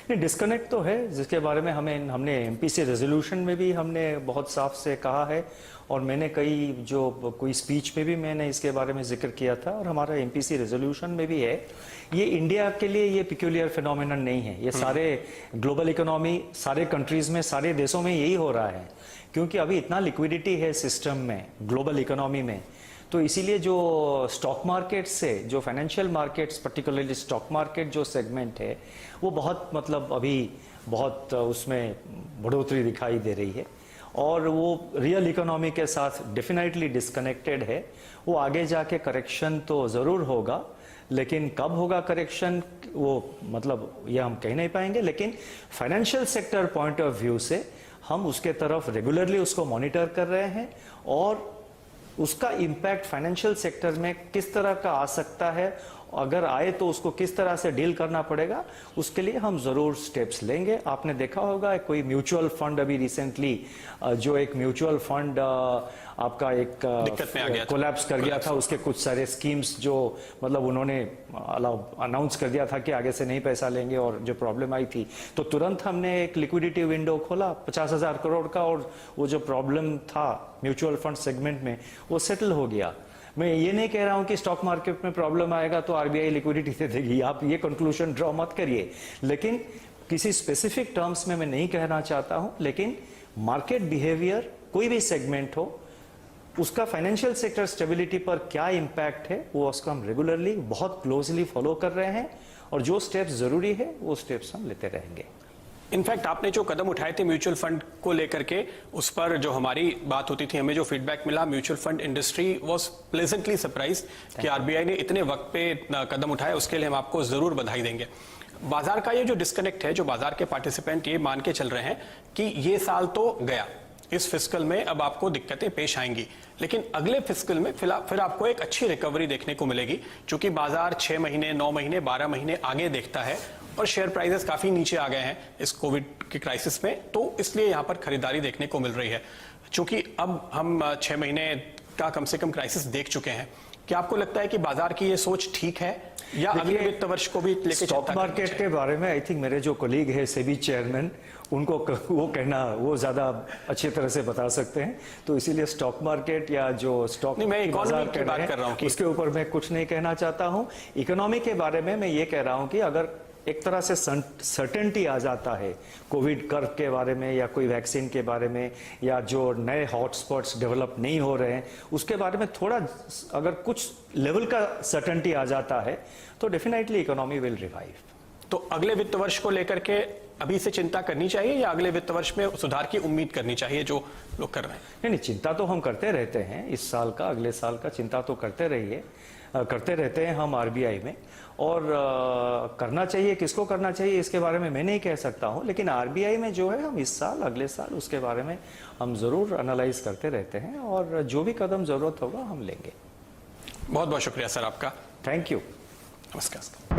S2: नहीं, डिस्कनेक्ट तो है, जिसके बारे में हमने एमपीसी रेजोल्यूशन में भी हमने बहुत साफ से कहा है, और मैंने कोई स्पीच में भी मैंने इसके बारे में जिक्र किया था, और हमारा एमपीसी रेजोल्यूशन में भी है। ये इंडिया के लिए ये पिक्यूलियर फिनोमेनन नहीं है, ये सारे ग्लोबल इकोनॉमी, सारे कंट्रीज में, सारे देशों में यही हो रहा है, क्योंकि अभी इतना लिक्विडिटी है सिस्टम में, ग्लोबल इकोनॉमी में। तो इसीलिए जो स्टॉक मार्केट से, जो financial markets, particularly stock market जो सेगमेंट है, वो बहुत अभी बहुत उसमें बढ़ोतरी दिखाई दे रही है, और वो रियल इकोनॉमी के साथ डेफिनेटली डिस्कनेक्टेड है। वो आगे जाके करेक्शन तो ज़रूर होगा, लेकिन कब होगा करेक्शन वो ये हम कह नहीं पाएंगे। लेकिन financial sector point of view से हम उसके तरफ रेगुलरली उसको मॉनिटर कर रहे हैं, और उसका इम्पैक्ट फाइनेंशियल सेक्टर में किस तरह का आ सकता है, अगर आए तो उसको किस तरह से डील करना पड़ेगा, उसके लिए हम जरूर स्टेप्स लेंगे। आपने देखा होगा कोई म्यूचुअल फंड अभी रिसेंटली जो एक म्यूचुअल फंड आपका एक कोलैप्स कर गया था, उसके कुछ सारे स्कीम्स जो उन्होंने अनाउंस कर दिया था कि आगे से नहीं पैसा लेंगे, और जो प्रॉब्लम आई थी तो तुरंत हमने एक लिक्विडिटी विंडो खोला 50,000 करोड़ का, और वो जो प्रॉब्लम था म्यूचुअल फंड सेगमेंट में वो सेटल हो गया। मैं ये नहीं कह रहा हूं कि स्टॉक मार्केट में प्रॉब्लम आएगा तो आरबीआई लिक्विडिटी दे देगी, आप ये कंक्लूजन ड्रॉ मत करिए। लेकिन किसी स्पेसिफिक टर्म्स में मैं नहीं कहना चाहता हूं, लेकिन मार्केट बिहेवियर कोई भी सेगमेंट हो, उसका फाइनेंशियल सेक्टर स्टेबिलिटी पर क्या इंपैक्ट है, वो उसका हम रेगुलरली बहुत क्लोजली फॉलो कर रहे हैं, और जो स्टेप्स जरूरी है वो स्टेप्स हम लेते रहेंगे।
S1: इनफैक्ट आपने जो कदम उठाए थे म्यूचुअल फंड को लेकर के, उस पर जो हमारी बात होती थी, हमें जो फीडबैक मिला, mutual fund industry was pleasantly surprise कि आरबीआई ने इतने वक्त पे कदम उठाए, उसके लिए हम आपको जरूर बधाई देंगे। बाजार का ये जो डिस्कनेक्ट है, जो बाजार के पार्टिसिपेंट ये मान के चल रहे हैं कि ये साल तो गया, इस फिस्कल में अब आपको दिक्कतें पेश आएंगी, लेकिन अगले फिस्कल में फिर आपको एक अच्छी रिकवरी देखने को मिलेगी, क्योंकि बाजार 6 महीने, 9 महीने, 12 महीने आगे देखता है, और शेयर प्राइसेस काफी नीचे आ गए हैं इस कोविड के क्राइसिस में, तो इसलिए यहां पर खरीदारी देखने को मिल रही है। चूंकि अब हम 6 महीने का कम से कम क्राइसिस देख चुके हैं, क्या आपको लगता है कि बाजार की ये सोच ठीक है, या अगले वित्त वर्ष को भी लेके
S2: स्टॉक मार्केट के बारे में आई थिंक मेरे जो कोलीग है सेबी चेयरमैन, उनको वो कहना वो ज्यादा अच्छी तरह से बता सकते हैं, तो इसीलिए स्टॉक मार्केट या जो स्टॉक
S1: मैं इकोनॉमी की बात कर रहा हूं,
S2: उसके ऊपर मैं कुछ नहीं कहना चाहता हूं। इकोनॉमी के बारे में मैं ये कह रहा हूं कि अगर एक तरह से सर्टेनिटी आ जाता है कोविड कर्व के बारे में, या कोई वैक्सीन के बारे में, या जो नए हॉटस्पॉट्स डेवलप नहीं हो रहे हैं उसके बारे में थोड़ा अगर कुछ लेवल का सर्टेनिटी आ जाता है, तो डेफिनेटली इकोनॉमी विल रिवाइव।
S1: तो अगले वित्त वर्ष को लेकर के अभी से चिंता करनी चाहिए या अगले वित्त वर्ष में सुधार की उम्मीद करनी चाहिए जो लोग कर रहे हैं?
S2: नहीं, चिंता तो हम करते रहते हैं, इस साल का अगले साल का चिंता तो करते रहते हैं हम आरबीआई में। और करना चाहिए, किसको करना चाहिए इसके बारे में मैं नहीं कह सकता हूं, लेकिन आरबीआई में जो है हम इस साल अगले साल उसके बारे में हम जरूर एनालाइज करते रहते हैं और जो भी कदम जरूरत होगा हम लेंगे।
S1: बहुत बहुत शुक्रिया सर आपका।
S2: Thank you.
S1: नमस्कार।